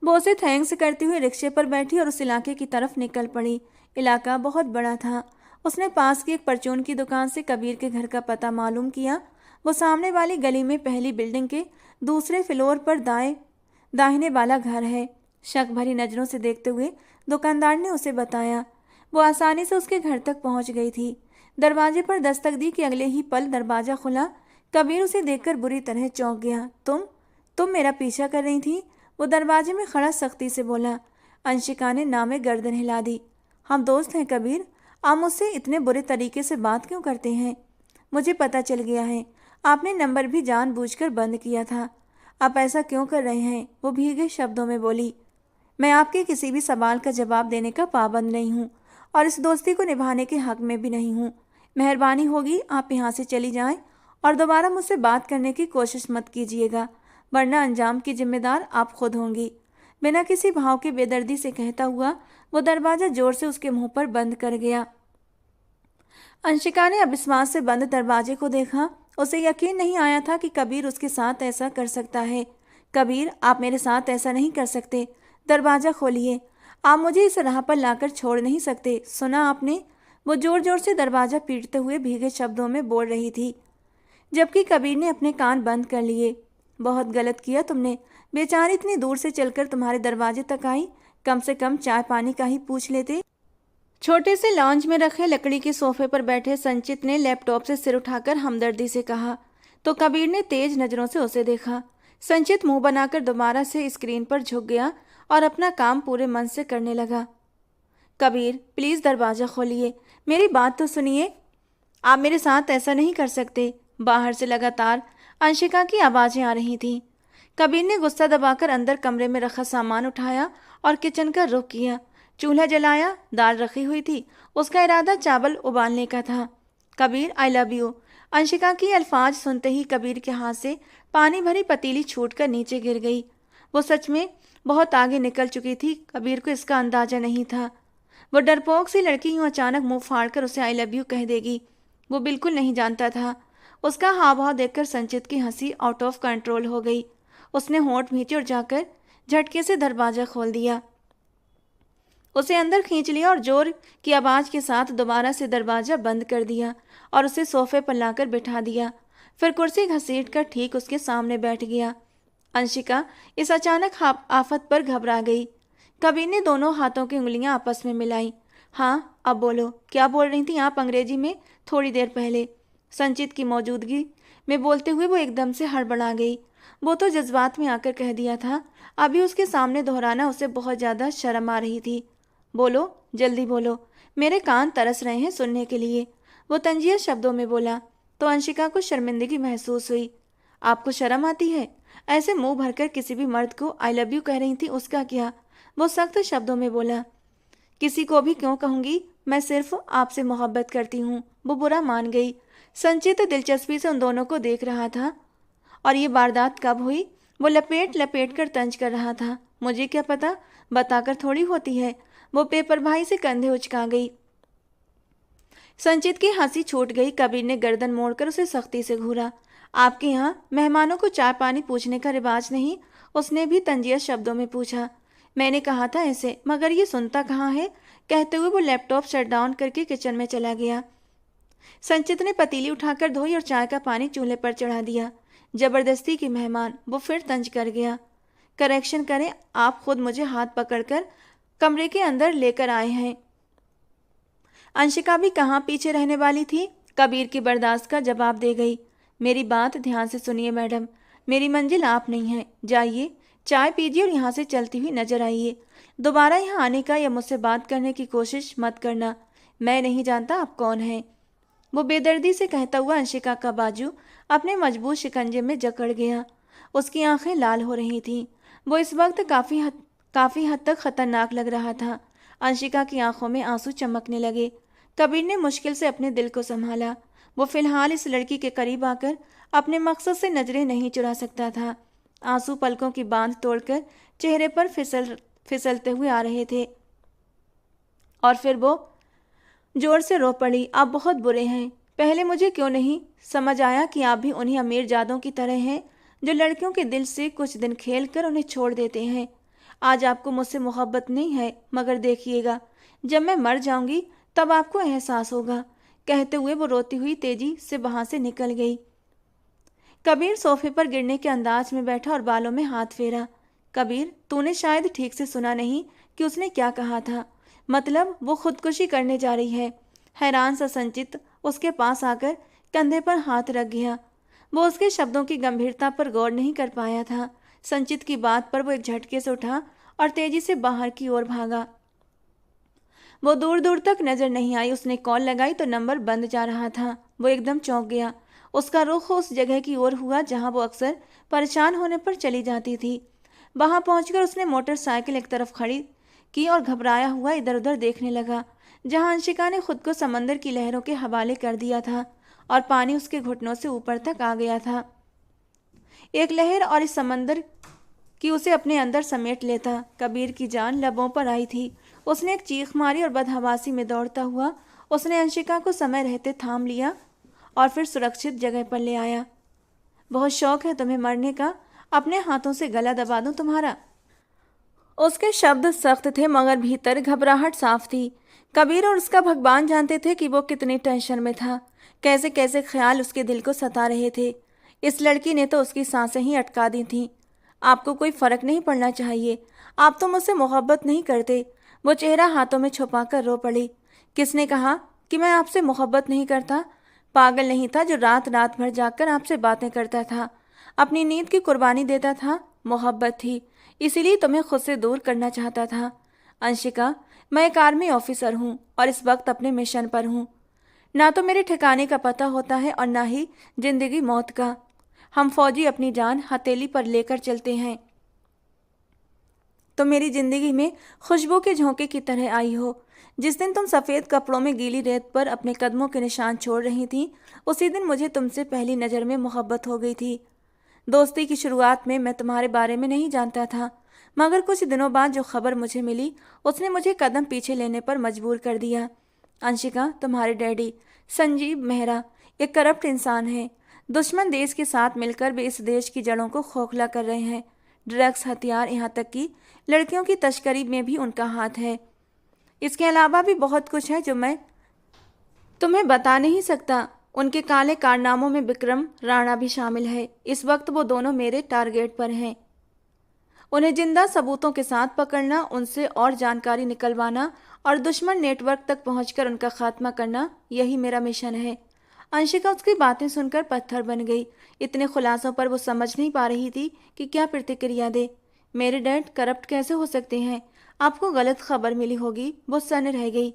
वो उसे थैंक्स करती हुई रिक्शे पर बैठी और उस इलाके की तरफ निकल पड़ी। इलाका बहुत बड़ा था। उसने पास की एक परचून की दुकान से कबीर के घर का पता मालूम किया। वो सामने वाली गली में पहली बिल्डिंग के दूसरे फ्लोर पर दाहिने वाला घर है। शक भरी नज़रों से देखते हुए दुकानदार ने उसे बताया। वो आसानी से उसके घर तक पहुंच गई थी। दरवाजे पर दस्तक दी कि अगले ही पल दरवाज़ा खुला। कबीर उसे देखकर बुरी तरह चौंक गया। तुम मेरा पीछा कर रही थी? वो दरवाजे में खड़ा सख्ती से बोला। अंशिका ने नामे गर्दन हिला दी। हम दोस्त हैं कबीर, आप मुझसे इतने बुरे तरीके से बात क्यों करते हैं? मुझे पता चल गया है, आपने नंबर भी जानबूझकर बंद किया था। आप ऐसा क्यों कर रहे हैं? वो भीगे शब्दों में बोली। मैं आपके किसी भी सवाल का जवाब देने का पाबंद नहीं हूँ और इस दोस्ती को निभाने के हक में भी नहीं हूँ। मेहरबानी होगी आप यहाँ से चली जाएं और दोबारा मुझसे बात करने की कोशिश मत कीजिएगा, वरना अंजाम की जिम्मेदार आप खुद होंगी। बिना किसी भाव के बेदर्दी से कहता हुआ वो दरवाजा जोर से उसके मुंह पर बंद कर गया। अंशिका ने अविश्वास से बंद दरवाजे को देखा। उसे यकीन नहीं आया था कि कबीर उसके साथ ऐसा कर सकता है। कबीर, आप मेरे साथ ऐसा नहीं कर सकते। दरवाज़ा खोलिए। आप मुझे इस राह पर लाकर छोड़ नहीं सकते, सुना आपने? वो जोर जोर से दरवाज़ा पीटते हुए भीगे शब्दों में बोल रही थी, जबकि कबीर ने अपने कान बंद कर लिए। बहुत गलत किया तुमने। बेचारी इतनी दूर से चलकर तुम्हारे दरवाजे तक आई। कम से कम चाय पानी का ही पूछ लेते। छोटे से लॉन्ज में रखे लकड़ी के सोफे पर बैठे संचित ने लैपटॉप से सिर उठाकर हमदर्दी से कहा, तो कबीर ने तेज नजरों से उसे देखा। संचित मुंह बनाकर दोबारा से स्क्रीन पर झुक गया और अपना काम पूरे मन से करने लगा। कबीर, प्लीज दरवाजा खोलिए, मेरी बात तो सुनिए। आप मेरे साथ ऐसा नहीं कर सकते। बाहर से लगातार अंशिका की आवाजें आ रही थीं। कबीर ने गुस्सा दबाकर अंदर कमरे में रखा सामान उठाया और किचन का रुख किया। चूल्हा जलाया, दाल रखी हुई थी। उसका इरादा चावल उबालने का था। Kabir, I love you. Anshika की अल्फाज सुनते ही कबीर के हाथ से पानी भरी पतीली छूटकर नीचे गिर गई। वो सच में बहुत आगे निकल चुकी थी। कबीर को इसका अंदाजा नहीं था। वो डरपोक सी लड़की यूं अचानक मुंह फाड़कर उसे आई लव यू कह देगी, वो बिल्कुल नहीं जानता था। उसका हाव भाव देखकर संचित की हंसी आउट ऑफ कंट्रोल हो गई। उसने होंठ भींचे और जाकर झटके से दरवाजा खोल दिया। उसे अंदर खींच लिया और जोर की आवाज के साथ दोबारा से दरवाजा बंद कर दिया और उसे सोफे पर लाकर बिठा दिया। फिर कुर्सी घसीट कर ठीक उसके सामने बैठ गया। अंशिका इस अचानक आफत पर घबरा गई। कबीर ने दोनों हाथों की उंगलियां आपस में मिलाई। हाँ, अब बोलो, क्या बोल रही थी आप अंग्रेजी में थोड़ी देर पहले? संचित की मौजूदगी में बोलते हुए वो एकदम से हड़बड़ा गई। वो तो जज्बात में आकर कह दिया था। अभी उसके सामने दोहराना उसे बहुत ज़्यादा शर्म आ रही थी। बोलो, जल्दी बोलो, मेरे कान तरस रहे हैं सुनने के लिए, वो तंजिया शब्दों में बोला। तो अंशिका को शर्मिंदगी महसूस हुई। आपको शर्म आती है? ऐसे मुंह भरकर किसी भी मर्द को आई लव यू कह रही थी, उसका क्या? वो सख्त शब्दों में बोला। किसी को भी क्यों कहूंगी, मैं सिर्फ आपसे मोहब्बत करती हूँ। वो बुरा मान गई। संचित दिलचस्पी से उन दोनों को देख रहा था। और ये वारदात कब हुई? वो लपेट लपेट कर तंज कर रहा था। मुझे क्या पता, बताकर थोड़ी होती है। वो बेपरवाही से कंधे उचका गई। संचित की हंसी छूट गई। कबीर ने गर्दन मोड़कर उसे सख्ती से घूरा। आपके यहाँ मेहमानों को चाय पानी पूछने का रिवाज नहीं? उसने भी तंजिया शब्दों में पूछा। मैंने कहा था ऐसे, मगर ये सुनता कहाँ है? कहते हुए वो लैपटॉप शट डाउन करके किचन में चला गया। संचित ने पतीली उठाकर धोई और चाय का पानी चूल्हे पर चढ़ा दिया। जबरदस्ती की मेहमान, वो फिर तंज कर गया। करेक्शन करें, आप खुद मुझे हाथ पकड़कर कमरे के अंदर लेकर आए हैं। अंशिका भी कहाँ पीछे रहने वाली थी। कबीर की बर्दाश्त का जवाब दे गई। मेरी बात ध्यान से सुनिए मैडम, मेरी मंजिल आप नहीं है। जाइए, चाय पीजिए और यहाँ से चलती हुई नजर आइए। दोबारा यहाँ आने का या मुझसे बात करने की कोशिश मत करना। मैं नहीं जानता आप कौन हैं। वो बेदर्दी से कहता हुआ अंशिका का बाजू अपने मजबूत शिकंजे में जकड़ गया। उसकी आंखें लाल हो रही थीं। वो इस वक्त काफी हद तक खतरनाक लग रहा था। अंशिका की आंखों में आंसू चमकने लगे। कबीर ने मुश्किल से अपने दिल को संभाला। वो फिलहाल इस लड़की के करीब आकर अपने मकसद से नजरें नहीं चुरा सकता था। आंसू पलकों की बांध तोड़कर चेहरे पर फिसलते हुए आ रहे थे। और फिर वो जोर से रो पड़ी। आप बहुत बुरे हैं। पहले मुझे क्यों नहीं समझ आया कि आप भी उन्हीं अमीर जादों की तरह हैं जो लड़कियों के दिल से कुछ दिन खेल कर उन्हें छोड़ देते हैं। आज आपको मुझसे मोहब्बत नहीं है, मगर देखिएगा, जब मैं मर जाऊंगी तब आपको एहसास होगा। कहते हुए वो रोती हुई तेजी से वहां से निकल गई। कबीर सोफे पर गिरने के अंदाज में बैठा और बालों में हाथ फेरा। कबीर, तूने शायद ठीक से सुना नहीं कि उसने क्या कहा था। मतलब वो खुदकुशी करने जा रही है। हैरान सा संचित उसके पास आकर कंधे पर हाथ रख गया। वो उसके शब्दों की गंभीरता पर गौर नहीं कर पाया था। संचित की बात पर वो एक झटके से उठा और तेजी से बाहर की ओर भागा। वो दूर दूर तक नजर नहीं आई। उसने कॉल लगाई तो नंबर बंद जा रहा था। वो एकदम चौंक गया। उसका रुख उस जगह की ओर हुआ जहां वो अक्सर परेशान होने पर चली जाती थी। वहां पहुंचकर उसने मोटरसाइकिल एक तरफ खड़ी की और घबराया हुआ इधर उधर देखने लगा, जहां अंशिका ने खुद को समंदर की लहरों के हवाले कर दिया था और पानी उसके घुटनों से ऊपर तक आ गया था। एक लहर और इस समंदर कि उसे अपने अंदर समेट लेता। कबीर की जान लबों पर आई थी। उसने एक चीख मारी और बदहवासी में दौड़ता हुआ उसने अंशिका को समय रहते थाम लिया और फिर सुरक्षित जगह पर ले आया। बहुत शौक है तुम्हें मरने का, अपने हाथों से गला दबा दूं तुम्हारा। उसके शब्द सख्त थे मगर भीतर घबराहट साफ थी। कबीर और उसका भगवान जानते थे कि वो कितनी टेंशन में था। कैसे कैसे ख्याल उसके दिल को सता रहे थे। इस लड़की ने तो उसकी सांसें ही अटका दी थीं। आपको कोई फर्क नहीं पड़ना चाहिए, आप तो मुझसे मोहब्बत नहीं करते। वो चेहरा हाथों में छुपाकर रो पड़ी। किसने कहा कि मैं आपसे मोहब्बत नहीं करता? पागल नहीं था जो रात रात भर जाकर आपसे बातें करता था, अपनी नींद की कुर्बानी देता था। मोहब्बत थी, इसीलिए तुम्हें खुद से दूर करना चाहता था। अंशिका, मैं एक आर्मी ऑफिसर हूँ और इस वक्त अपने मिशन पर हूँ। ना तो मेरे ठिकाने का पता होता है और ना ही जिंदगी मौत का। हम फौजी अपनी जान हथेली पर लेकर चलते हैं। तो मेरी जिंदगी में खुशबू के झोंके की तरह आई हो। जिस दिन तुम सफ़ेद कपड़ों में गीली रेत पर अपने कदमों के निशान छोड़ रही थी, उसी दिन मुझे तुमसे पहली नज़र में मोहब्बत हो गई थी। दोस्ती की शुरुआत में मैं तुम्हारे बारे में नहीं जानता था, मगर कुछ दिनों बाद जो खबर मुझे मिली उसने मुझे कदम पीछे लेने पर मजबूर कर दिया। अंशिका, तुम्हारे डैडी संजीव मेहरा एक करप्ट इंसान है। दुश्मन देश के साथ मिलकर वे इस देश की जड़ों को खोखला कर रहे हैं। ड्रग्स, हथियार, यहाँ तक कि लड़कियों की तस्करी में भी उनका हाथ है। इसके अलावा भी बहुत कुछ है जो मैं तुम्हें बता नहीं सकता। उनके काले कारनामों में विक्रम राणा भी शामिल है। इस वक्त वो दोनों मेरे टारगेट पर हैं। उन्हें जिंदा सबूतों के साथ पकड़ना, उनसे और जानकारी निकलवाना और दुश्मन नेटवर्क तक पहुंचकर उनका खात्मा करना, यही मेरा मिशन है। अंशिका उसकी बातें सुनकर पत्थर बन गई। इतने खुलासों पर वो समझ नहीं पा रही थी कि क्या प्रतिक्रिया दे। मेरे डैड करप्ट कैसे हो सकते हैं? आपको गलत खबर मिली होगी, वो सन्न रह गई।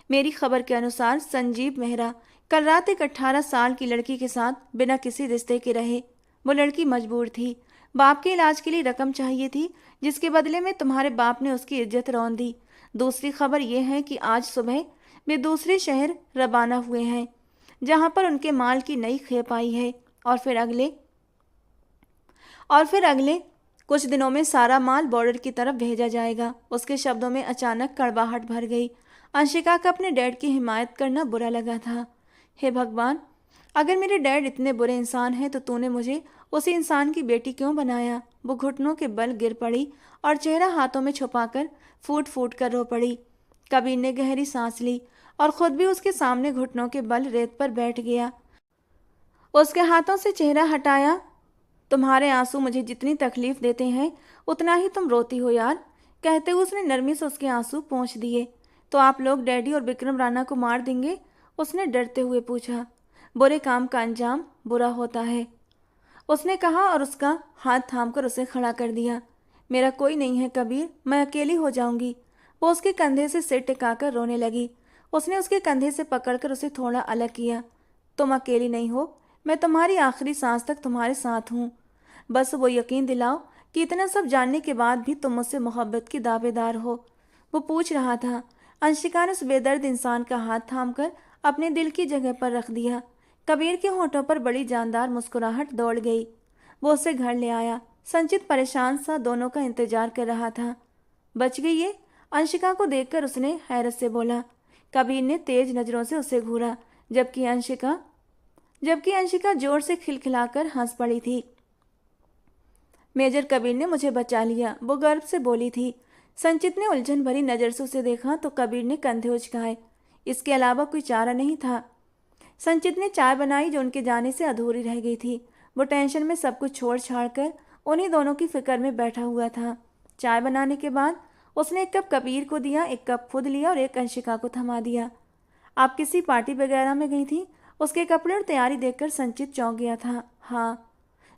मेरी खबर के अनुसार संजीव मेहरा कल रात एक 18 साल की लड़की के साथ बिना किसी रिश्ते के रहे। वो लड़की मजबूर थी। बाप के इलाज के लिए रकम चाहिए थी, जिसके बदले में तुम्हारे बाप ने उसकी इज्जत रौंद दी। दूसरी खबर यह है कि आज सुबह वे दूसरे शहर रवाना हुए हैं, जहां पर उनके माल की नई खेप आई है और फिर अगले कुछ दिनों में सारा माल बॉर्डर की तरफ भेजा जाएगा। उसके शब्दों में अचानक कड़वाहट भर गई। अंशिका का अपने डैड की हिमायत करना बुरा लगा था। हे भगवान, अगर मेरे डैड इतने बुरे इंसान हैं तो तूने मुझे उसी इंसान की बेटी क्यों बनाया? वो घुटनों के बल गिर पड़ी और चेहरा हाथों में छुपाकर फूट फूट कर रो पड़ी। कबीर ने गहरी सांस ली और खुद भी उसके सामने घुटनों के बल रेत पर बैठ गया। उसके हाथों से चेहरा हटाया। तुम्हारे आंसू मुझे जितनी तकलीफ देते हैं उतना ही तुम रोती हो यार, कहते हुए उसने नरमी से उसके आंसू पोंछ दिए। तो आप लोग डैडी और विक्रम राणा को मार देंगे? उसने डरते हुए पूछा। बुरे काम का अंजाम बुरा होता है, उसने कहा और उसका हाथ थामकर उसे खड़ा कर दिया। मेरा कोई नहीं है कबीर, मैं अकेली हो जाऊंगी। वो उसके कंधे से सिर टिकाकर रोने लगी। उसने उसके कंधे से पकड़कर उसे थोड़ा अलग किया। तुम अकेली नहीं हो, मैं तुम्हारी आखिरी सांस तक तुम्हारे साथ हूँ। बस वो यकीन दिलाओ कि इतना सब जानने के बाद भी तुम मुझसे मोहब्बत की दावेदार हो। वो पूछ रहा था। अंशिका ने उस बेदर्द इंसान का हाथ थामकर अपने दिल की जगह पर रख दिया। कबीर के होठों पर बड़ी जानदार मुस्कुराहट दौड़ गई। वो उसे घर ले आया। संचित परेशान सा दोनों का इंतजार कर रहा था। बच गई ये? अंशिका को देखकर उसने हैरत से बोला। कबीर ने तेज नजरों से उसे घूरा, जबकि अंशिका जोर से खिलखिलाकर हंस पड़ी थी। मेजर कबीर ने मुझे बचा लिया, वो गर्व से बोली थी। संचित ने उलझन भरी नजर से उसे देखा तो कबीर ने कंधे उचकाए। इसके अलावा कोई चारा नहीं था। संचित ने चाय बनाई जो उनके जाने से अधूरी रह गई थी। वो टेंशन में सब कुछ छोड़ छाड़ कर उन्हीं दोनों की फिक्र में बैठा हुआ था। चाय बनाने के बाद उसने एक कप कबीर को दिया, एक कप खुद लिया और एक अंशिका को थमा दिया। आप किसी पार्टी वगैरह में गई थी? उसके कपड़े और तैयारी देखकर संचित चौंक गया था। हाँ,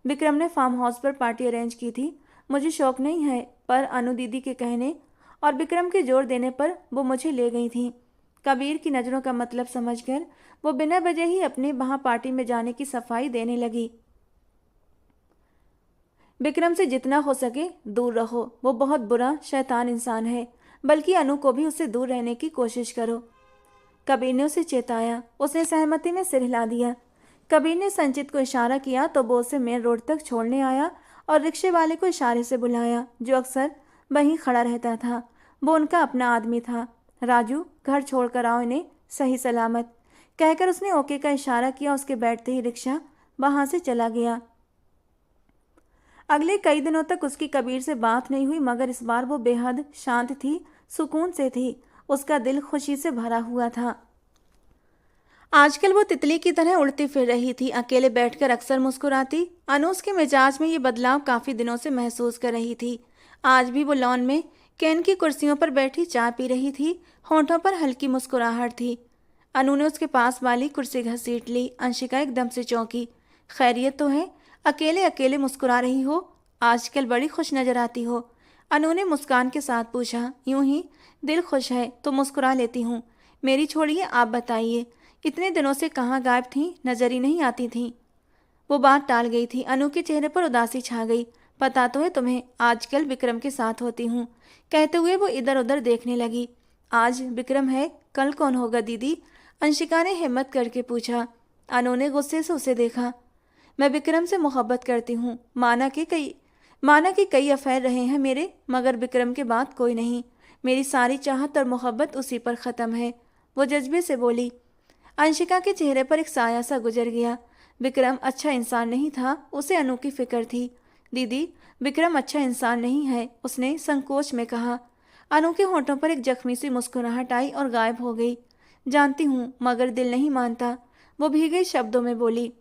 विक्रम ने फार्म हाउस पर पार्टी अरेंज की थी। मुझे शौक नहीं है, पर अनु दीदी के कहने और विक्रम के जोर देने पर वो मुझे ले गई थी। कबीर की नज़रों का मतलब समझकर वो बिना वजह ही अपने वहाँ पार्टी में जाने की सफाई देने लगी। विक्रम से जितना हो सके दूर रहो, वो बहुत बुरा शैतान इंसान है, बल्कि अनु को भी उससे दूर रहने की कोशिश करो। कबीर ने उसे चेताया। उसने सहमति में सिर हिला दिया। कबीर ने संचित को इशारा किया तो वो उसे मेन रोड तक छोड़ने आया और रिक्शे वाले को इशारे से बुलाया, जो अक्सर वहीं खड़ा रहता था। वो उनका अपना आदमी था। राजू, घर छोड़ कर आओ इन्हें सही सलामत, कहकर उसने ओके का इशारा किया। उसके बैठते ही रिक्शा वहां से चला गया। अगले कई दिनों तक उसकी कबीर से बात नहीं हुई, मगर इस बार वो बेहद शांत थी, सुकून से थी। उसका दिल खुशी से भरा हुआ था। आजकल वो तितली की तरह उड़ती फिर रही थी, अकेले बैठकर अक्सर मुस्कुराती। अनु उसके मिजाज में ये बदलाव काफी दिनों से महसूस कर रही थी। आज भी वो लॉन में कैन की कुर्सियों पर बैठी चाय पी रही थी, होंठों पर हल्की मुस्कुराहट थी। अनु ने उसके पास वाली कुर्सी घसीट ली। अंशिका एकदम से चौंकी। खैरियत तो है? अकेले अकेले मुस्कुरा रही हो? आजकल बड़ी खुश नजर आती हो। अनु ने मुस्कान के साथ पूछा। यूं ही दिल खुश है तो मुस्कुरा लेती हूँ। मेरी छोड़िए, आप बताइए, इतने दिनों से कहाँ गायब थीं? नजर ही नहीं आती थीं। वो बात टाल गई थी। अनु के चेहरे पर उदासी छा गई। पता तो है तुम्हें, आजकल विक्रम के साथ होती हूँ, कहते हुए वो इधर उधर देखने लगी। आज विक्रम है, कल कौन होगा दीदी? अंशिका ने हिम्मत करके पूछा। अनु ने गुस्से से उसे देखा। मैं विक्रम से मोहब्बत करती हूँ। माना कि कई अफेयर रहे हैं मेरे, मगर विक्रम के बाद कोई नहीं। मेरी सारी चाहत और मोहब्बत उसी पर ख़त्म है, वो जज्बे से बोली। अंशिका के चेहरे पर एक साया सा गुजर गया। विक्रम अच्छा इंसान नहीं था, उसे अनु की फिक्र थी। दीदी, विक्रम अच्छा इंसान नहीं है, उसने संकोच में कहा। अनु के होंठों पर एक जख्मी सी मुस्कुराहट आई और गायब हो गई। जानती हूँ, मगर दिल नहीं मानता, वो भीगे शब्दों में बोली।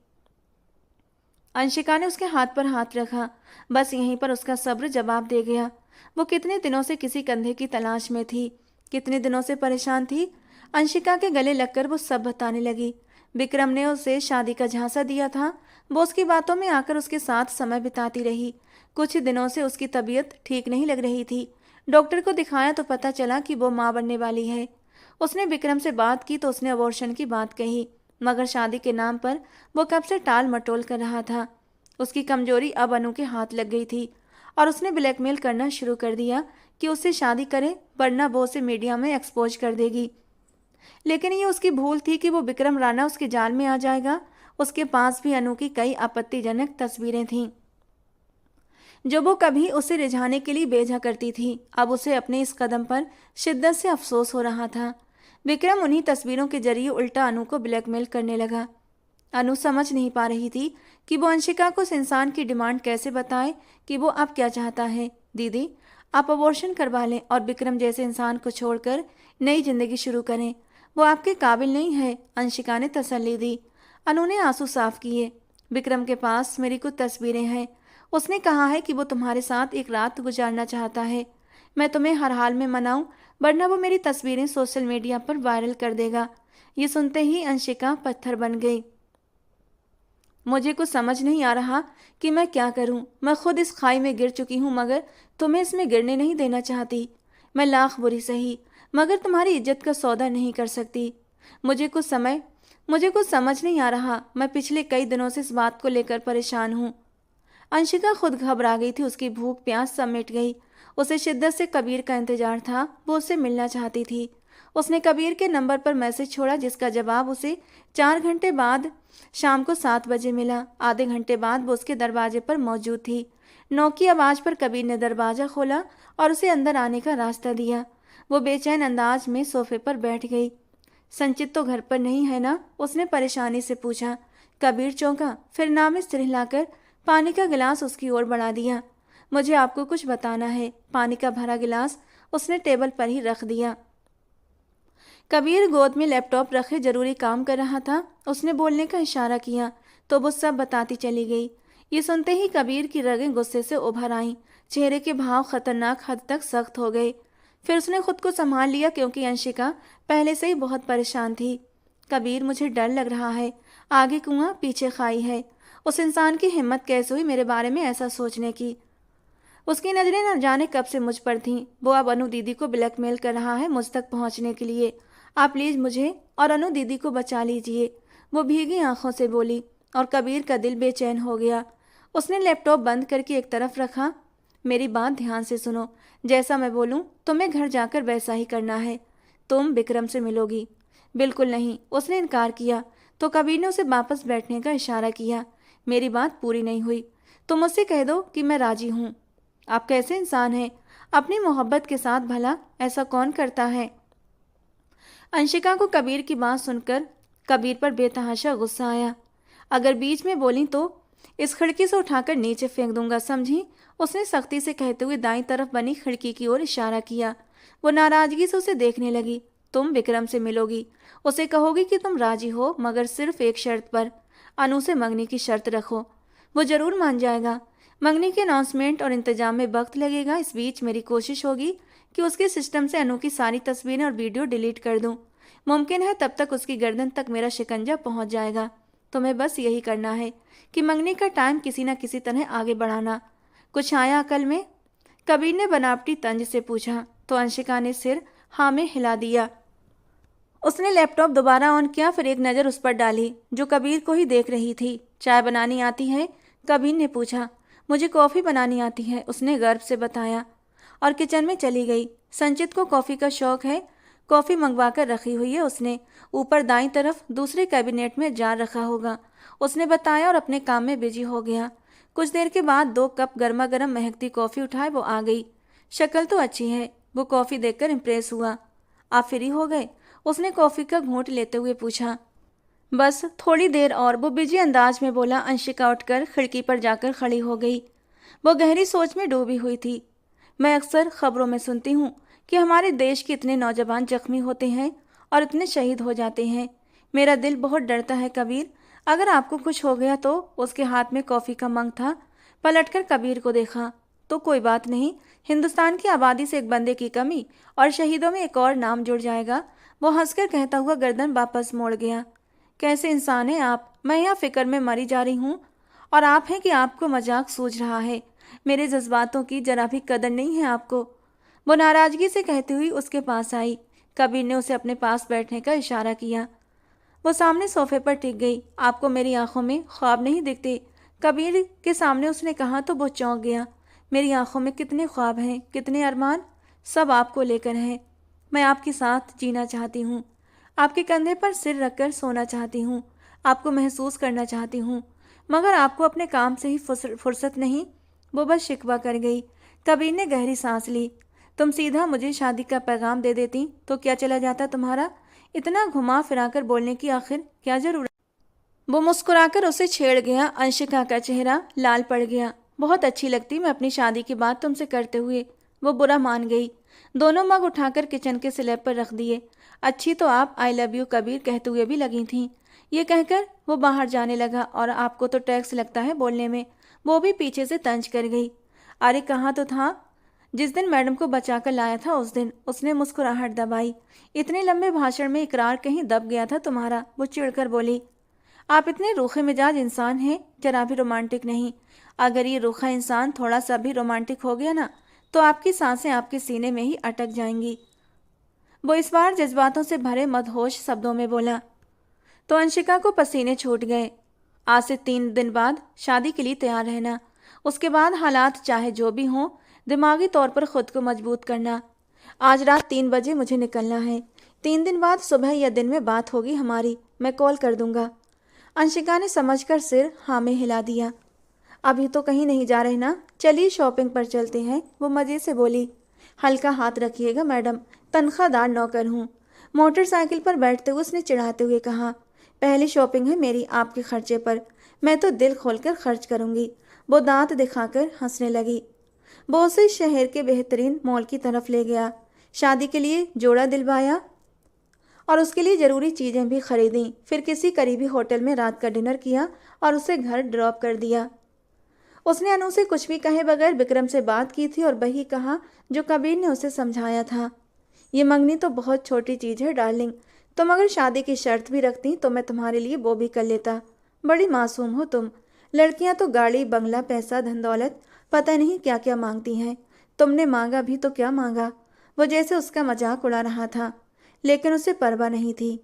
अंशिका ने उसके हाथ पर हाथ रखा। बस यहीं पर उसका सब्र जवाब दे गया। वो कितने दिनों से किसी कंधे की तलाश में थी, कितने दिनों से परेशान थी। अंशिका के गले लगकर वो सब बताने लगी। विक्रम ने उसे शादी का झांसा दिया था। वो उसकी बातों में आकर उसके साथ समय बिताती रही। कुछ दिनों से उसकी तबीयत ठीक नहीं लग रही थी। डॉक्टर को दिखाया तो पता चला कि वो माँ बनने वाली है। उसने विक्रम से बात की तो उसने अबॉर्शन की बात कही, मगर शादी के नाम पर वो कब से टाल मटोल कर रहा था। उसकी कमजोरी अब अनु के हाथ लग गई थी और उसने ब्लैकमेल करना शुरू कर दिया कि उससे शादी करे, वरना वो उसे मीडिया में एक्सपोज कर देगी। लेकिन ये उसकी भूल थी कि वो विक्रम राणा उसके जाल में आ जाएगा। उसके पास भी अनु की कई आपत्तिजनक तस्वीरें थीं, जो वो कभी उसे रिझाने के लिए भेजा करती थी। अब उसे अपने इस कदम पर शिद्दत से अफसोस हो रहा था। विक्रम उन्हीं तस्वीरों के जरिए उल्टा अनु को ब्लैकमेल करने लगा। अनु समझ नहीं पा रही थी कि वो अंशिका को उस इंसान की डिमांड कैसे बताए कि वो अब क्या चाहता है। दीदी, आप अबॉर्शन करवा लें और विक्रम जैसे इंसान को छोड़कर नई जिंदगी शुरू करें। वो आपके काबिल नहीं है, अंशिका ने तसल्ली दी। अनु ने आंसू साफ किए। विक्रम के पास मेरी कुछ तस्वीरें हैं। उसने कहा है कि वो तुम्हारे साथ एक रात गुजारना चाहता है। मैं तुम्हें हर हाल में मनाऊं, वरना वो मेरी तस्वीरें सोशल मीडिया पर वायरल कर देगा। ये सुनते ही अंशिका पत्थर बन गई। मुझे कुछ समझ नहीं आ रहा कि मैं क्या करूं। मैं खुद इस खाई में गिर चुकी हूं, मगर तुम्हें इसमें गिरने नहीं देना चाहती। मैं लाख बुरी सही, मगर तुम्हारी इज्जत का सौदा नहीं कर सकती। मुझे कुछ समझ नहीं आ रहा। मैं पिछले कई दिनों से इस बात को लेकर परेशान हूँ। अंशिका खुद घबरा गई थी। उसकी भूख प्यास सब मिट गई। उसे शिद्दत से कबीर का इंतजार था। वो उससे मिलना चाहती थी। उसने कबीर के नंबर पर मैसेज छोड़ा, जिसका जवाब उसे 4 घंटे बाद शाम को 7 बजे मिला। आधे घंटे बाद वो उसके दरवाजे पर मौजूद थी। नॉक की आवाज़ पर कबीर ने दरवाज़ा खोला और उसे अंदर आने का रास्ता दिया। वो बेचैन अंदाज में सोफे पर बैठ गई। संचित तो घर पर नहीं है ना? उसने परेशानी से पूछा। कबीर चौंका, फिर नाम स्थिर हिलाकर पानी का गिलास उसकी ओर बढ़ा दिया। मुझे आपको कुछ बताना है। पानी का भरा गिलास उसने टेबल पर ही रख दिया। कबीर गोद में लैपटॉप रखे जरूरी काम कर रहा था। उसने बोलने का इशारा किया तो वो सब बताती चली गई। ये सुनते ही कबीर की रगें गुस्से से उभर आईं। चेहरे के भाव खतरनाक हद तक सख्त हो गए। फिर उसने खुद को संभाल लिया, क्योंकि अंशिका पहले से ही बहुत परेशान थी। कबीर, मुझे डर लग रहा है। आगे कुआं पीछे खाई है। उस इंसान की हिम्मत कैसे हुई मेरे बारे में ऐसा सोचने की? उसकी नजरें न जाने कब से मुझ पर थीं। वो अब अनु दीदी को ब्लैकमेल कर रहा है मुझ तक पहुंचने के लिए। आप प्लीज मुझे और अनु दीदी को बचा लीजिए, वो भीगी आंखों से बोली। और कबीर का दिल बेचैन हो गया। उसने लैपटॉप बंद करके एक तरफ रखा। मेरी बात ध्यान से सुनो। जैसा मैं बोलूं तुम्हें घर जाकर वैसा ही करना है। तुम विक्रम से मिलोगी? बिल्कुल नहीं, उसने इनकार किया। तो कबीर ने उसे वापस बैठने का इशारा किया। मेरी बात पूरी नहीं हुई। तुम मुझसे कह दो कि मैं राजी हूँ। आप कैसे इंसान हैं? अपनी मोहब्बत के साथ भला ऐसा कौन करता है? अंशिका को कबीर की बात सुनकर कबीर पर बेतहाशा गुस्सा आया। अगर बीच में बोली तो इस खिड़की से उठाकर नीचे फेंक दूंगा, समझी? उसने सख्ती से कहते हुए दाईं तरफ बनी खिड़की की ओर इशारा किया। वो नाराजगी से उसे देखने लगी। तुम विक्रम से मिलोगी, उसे कहोगी कि तुम राजी हो, मगर सिर्फ एक शर्त पर। अनु से मंगनी की शर्त रखो, वो जरूर मान जाएगा। मंगनी के अनाउंसमेंट और इंतजाम में वक्त लगेगा। इस बीच मेरी कोशिश होगी कि उसके सिस्टम से अनु की सारी तस्वीरें और वीडियो डिलीट कर दूं। मुमकिन है तब तक उसकी गर्दन तक मेरा शिकंजा पहुंच जाएगा। तुम्हें बस यही करना है कि मंगनी का टाइम किसी न किसी तरह आगे बढ़ाना। कुछ आया अकल में? कबीर ने बनावटी तंज से पूछा। तो अंशिका ने सिर हाँ में हिला दिया। उसने लैपटॉप दोबारा ऑन किया, फिर एक नज़र उस पर डाली जो कबीर को ही देख रही थी। चाय बनानी आती है? कबीर ने पूछा। मुझे कॉफ़ी बनानी आती है, उसने गर्व से बताया और किचन में चली गई। संचित को कॉफ़ी का शौक है, कॉफ़ी मंगवा कर रखी हुई है उसने। ऊपर दाईं तरफ दूसरे कैबिनेट में जार रखा होगा, उसने बताया और अपने काम में बिजी हो गया। कुछ देर के बाद 2 कप गर्मा गर्म महकती कॉफ़ी उठाए वो आ गई। शक्ल तो अच्छी है, वो कॉफ़ी देखकर इम्प्रेस हुआ। आप फ्री हो गए? उसने कॉफ़ी का घूंट लेते हुए पूछा। बस थोड़ी देर और, वो बिजी अंदाज में बोला। अंशिका उठकर खिड़की पर जाकर खड़ी हो गई। वो गहरी सोच में डूबी हुई थी। मैं अक्सर खबरों में सुनती हूँ कि हमारे देश के इतने नौजवान जख्मी होते हैं और इतने शहीद हो जाते हैं। मेरा दिल बहुत डरता है कबीर, अगर आपको कुछ हो गया तो। उसके हाथ में कॉफ़ी का मग था। पलटकर कबीर को देखा। तो कोई बात नहीं, हिंदुस्तान की आबादी से एक बंदे की कमी और शहीदों में एक और नाम जुड़ जाएगा। वो हंसकर कहता हुआ गर्दन वापस मोड़ गया। कैसे इंसान हैं आप? मैं यहाँ फिक्र में मरी जा रही हूँ और आप हैं कि आपको मजाक सूझ रहा है। मेरे जज्बातों की जरा भी कदर नहीं है आपको। वो नाराजगी से कहती हुई उसके पास आई। कबीर ने उसे अपने पास बैठने का इशारा किया। वो सामने सोफे पर टिक गई। आपको मेरी आंखों में ख्वाब नहीं दिखते? कबीर के सामने उसने कहा तो वो चौंक गया। मेरी आंखों में कितने ख्वाब हैं, कितने अरमान, सब आपको लेकर हैं। मैं आपके साथ जीना चाहती हूँ, आपके कंधे पर सिर रखकर सोना चाहती हूँ, आपको महसूस करना चाहती हूँ, मगर आपको अपने काम से ही फुर्सत नहीं। वो बस शिकवा कर गई। कबीर ने गहरी सांस ली। तुम सीधा मुझे शादी का पैगाम दे देती तो क्या चला जाता तुम्हारा? इतना घुमा फिराकर बोलने की आखिर क्या जरूरत? वो मुस्कुराकर उसे छेड़ गया। अंशिका का चेहरा लाल पड़ गया। बहुत अच्छी लगती मैं अपनी शादी की बात तुमसे करते हुए। वो बुरा मान गई। दोनों मग उठाकर किचन के स्लैब पर रख दिए। अच्छी तो आप आई लव यू कबीर कहते हुए भी लगी थीं। ये कहकर वो बाहर जाने लगा। और आपको तो टैक्स लगता है बोलने में, वो भी पीछे से तंज कर गई। अरे कहाँ तो था जिस दिन मैडम को बचा कर लाया था उस दिन। उसने मुस्कुराहट दबाई। इतने लंबे भाषण में इकरार कहीं दब गया था तुम्हारा। वो चिढ़कर बोली। आप इतने रूखे मिजाज इंसान हैं, जरा भी रोमांटिक नहीं। अगर ये रूखा इंसान थोड़ा सा भी रोमांटिक हो गया ना तो आपकी सांसें आपके सीने में ही अटक जाएंगी। वो इस बार जज्बातों से भरे मदहोश शब्दों में बोला। तो अंशिका को पसीने छूट गए। आज से 3 दिन बाद शादी के लिए तैयार रहना। उसके बाद हालात चाहे जो भी हों, दिमागी तौर पर खुद को मजबूत करना। आज रात 3 बजे मुझे निकलना है। 3 दिन बाद सुबह या दिन में बात होगी हमारी, मैं कॉल कर दूंगा। अंशिका ने समझकर सिर हाँ में हिला दिया। अभी तो कहीं नहीं जा रहे ना? चलिए शॉपिंग पर चलते हैं, वो मज़े से बोली। हल्का हाथ रखिएगा मैडम, तनख्वाहदार नौकर हूँ। मोटरसाइकिल पर बैठते हुए उसने चिढ़ाते हुए कहा। पहली शॉपिंग है मेरी आपके खर्चे पर, मैं तो दिल खोलकर खर्च करूँगी। वो दांत दिखाकर हंसने लगी। वो उसे शहर के बेहतरीन मॉल की तरफ ले गया। शादी के लिए जोड़ा दिलवाया और उसके लिए ज़रूरी चीज़ें भी खरीदी। फिर किसी करीबी होटल में रात का डिनर किया और उसे घर ड्रॉप कर दिया। उसने अनु से कुछ भी कहे बगैर विक्रम से बात की थी और वही कहा जो कबीर ने उसे समझाया था। ये मंगनी तो बहुत छोटी चीज़ है डार्लिंग, तुम अगर शादी की शर्त भी रखती तो मैं तुम्हारे लिए वो भी कर लेता। बड़ी मासूम हो तुम। लड़कियां तो गाड़ी बंगला पैसा धन दौलत पता नहीं क्या क्या मांगती हैं। तुमने मांगा भी तो क्या मांगा? वो जैसे उसका मजाक उड़ा रहा था, लेकिन उसे परवाह नहीं थी।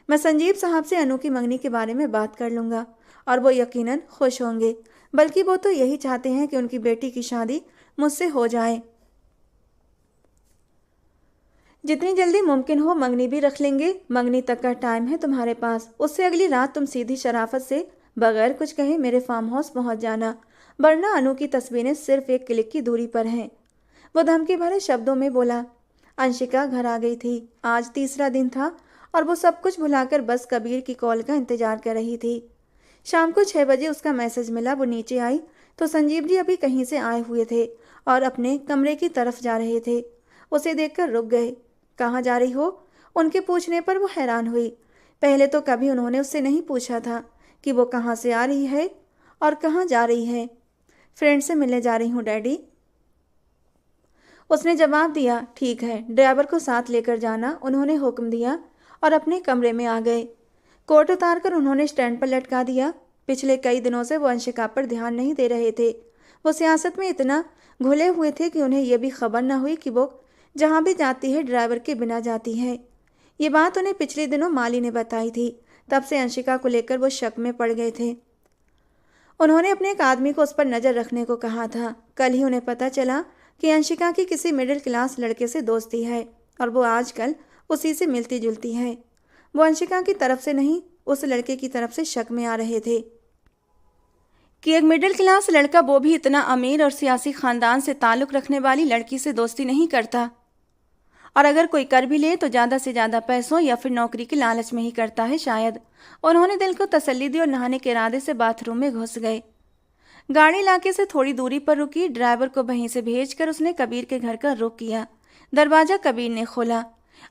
मैं संजीव साहब से अनु की मंगनी के बारे में बात कर लूँगा और वो यकीनन खुश होंगे। बल्कि वो तो यही चाहते हैं कि उनकी बेटी की शादी मुझसे हो जाए। जितनी जल्दी मुमकिन हो मंगनी भी रख लेंगे। मंगनी तक का टाइम है तुम्हारे पास। उससे अगली रात तुम सीधी शराफत से बगैर कुछ कहे मेरे फार्म हाउस पहुंच जाना, वरना अनु की तस्वीरें सिर्फ एक क्लिक की दूरी पर हैं। वो धमकी भरे शब्दों में बोला। अंशिका घर आ गई थी। आज तीसरा दिन था और वो सब कुछ भुलाकर बस कबीर की कॉल का इंतजार कर रही थी। शाम को 6 बजे उसका मैसेज मिला। वो नीचे आई तो संजीव जी अभी कहीं से आए हुए थे और अपने कमरे की तरफ जा रहे थे। उसे देखकर रुक गए। कहाँ जा रही हो? उनके पूछने पर वो हैरान हुई। पहले तो कभी उन्होंने उससे नहीं पूछा था कि वो कहाँ से आ रही है और कहाँ जा रही है। फ्रेंड से मिलने जा रही हूँ डैडी, उसने जवाब दिया। ठीक है, ड्राइवर को साथ लेकर जाना, उन्होंने हुक्म दिया और अपने कमरे में आ गए। कोट उतारकर उन्होंने स्टैंड पर लटका दिया। पिछले कई दिनों से वो अंशिका पर ध्यान नहीं दे रहे थे। वो सियासत में इतना घुले हुए थे कि उन्हें यह भी खबर न हुई कि वो जहाँ भी जाती है ड्राइवर के बिना जाती है। ये बात उन्हें पिछले दिनों माली ने बताई थी। तब से अंशिका को लेकर वो शक में पड़ गए थे। उन्होंने अपने एक आदमी को उस पर नज़र रखने को कहा था। कल ही उन्हें पता चला कि अंशिका की किसी मिडिल क्लास लड़के से दोस्ती है और वो आजकल उसी से मिलती जुलती है। वो अंशिका की तरफ से नहीं, उस लड़के की तरफ से शक में आ रहे थे कि एक मिडिल क्लास लड़का, वो भी इतना अमीर और सियासी खानदान से ताल्लुक़ रखने वाली लड़की से दोस्ती नहीं करता, और अगर कोई कर भी ले तो ज़्यादा से ज़्यादा पैसों या फिर नौकरी के लालच में ही करता है शायद। उन्होंने दिल को तसल्ली दी और नहाने के इरादे से बाथरूम में घुस गए। गाड़ी इलाके से थोड़ी दूरी पर रुकी। ड्राइवर को वहीं से भेजकर उसने कबीर के घर का रुख किया। दरवाज़ा कबीर ने खोला।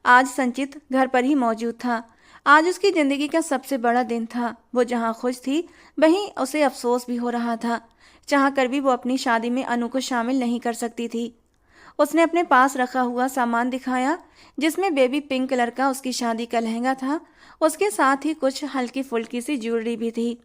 आज संचित घर पर ही मौजूद था। आज उसकी ज़िंदगी का सबसे बड़ा दिन था। वो जहाँ खुश थी वहीं उसे अफसोस भी हो रहा था। चाह कर भी वो अपनी शादी में अनु को शामिल नहीं कर सकती थी। उसने अपने पास रखा हुआ सामान दिखाया, जिसमें बेबी पिंक कलर का उसकी शादी का लहंगा था। उसके साथ ही कुछ हल्की फुल्की सी ज्वेलरी भी थी।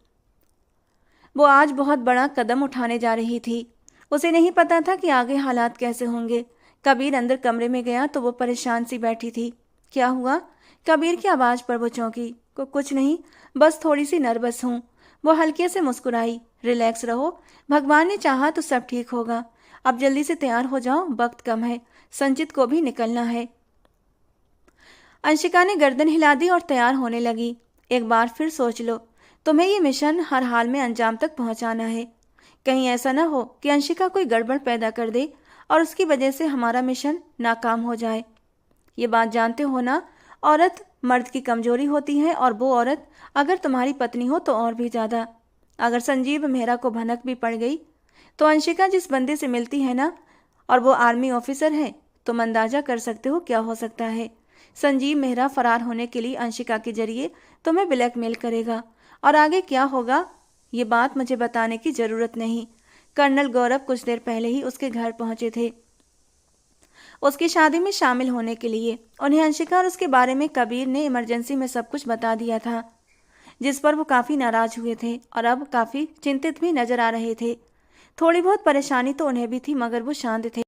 वो आज बहुत बड़ा कदम उठाने जा रही थी। उसे नहीं पता था कि आगे हालात कैसे होंगे। कबीर अंदर कमरे में गया तो वो परेशान सी बैठी थी। क्या हुआ? कबीर की आवाज़ पर वो चौंकी। कुछ नहीं, बस थोड़ी सी नर्वस हूँ। वो हल्के से मुस्कुराई। रिलैक्स रहो, भगवान ने चाहा तो सब ठीक होगा। अब जल्दी से तैयार हो जाओ, वक्त कम है, संचित को भी निकलना है। अंशिका ने गर्दन हिला दी और तैयार होने लगी। एक बार फिर सोच लो, तुम्हें ये मिशन हर हाल में अंजाम तक पहुंचाना है। कहीं ऐसा ना हो कि अंशिका कोई गड़बड़ पैदा कर दे और उसकी वजह से हमारा मिशन नाकाम हो जाए। ये बात जानते हो ना, औरत मर्द की कमजोरी होती है, और वो औरत अगर तुम्हारी पत्नी हो तो और भी ज़्यादा। अगर संजीव मेहरा को भनक भी पड़ गई तो अंशिका जिस बंदे से मिलती है ना, और वो आर्मी ऑफिसर है, तुम अंदाजा कर सकते हो क्या हो सकता है। संजीव मेहरा फरार होने के लिए अंशिका के जरिए तुम्हें ब्लैकमेल करेगा, और आगे क्या होगा ये बात मुझे बताने की ज़रूरत नहीं। कर्नल गौरव कुछ देर पहले ही उसके घर पहुंचे थे उसकी शादी में शामिल होने के लिए। उन्हें अंशिका और उसके बारे में कबीर ने इमरजेंसी में सब कुछ बता दिया था, जिस पर वो काफ़ी नाराज़ हुए थे और अब काफ़ी चिंतित भी नजर आ रहे थे। थोड़ी बहुत परेशानी तो उन्हें भी थी, मगर वो शांत थे।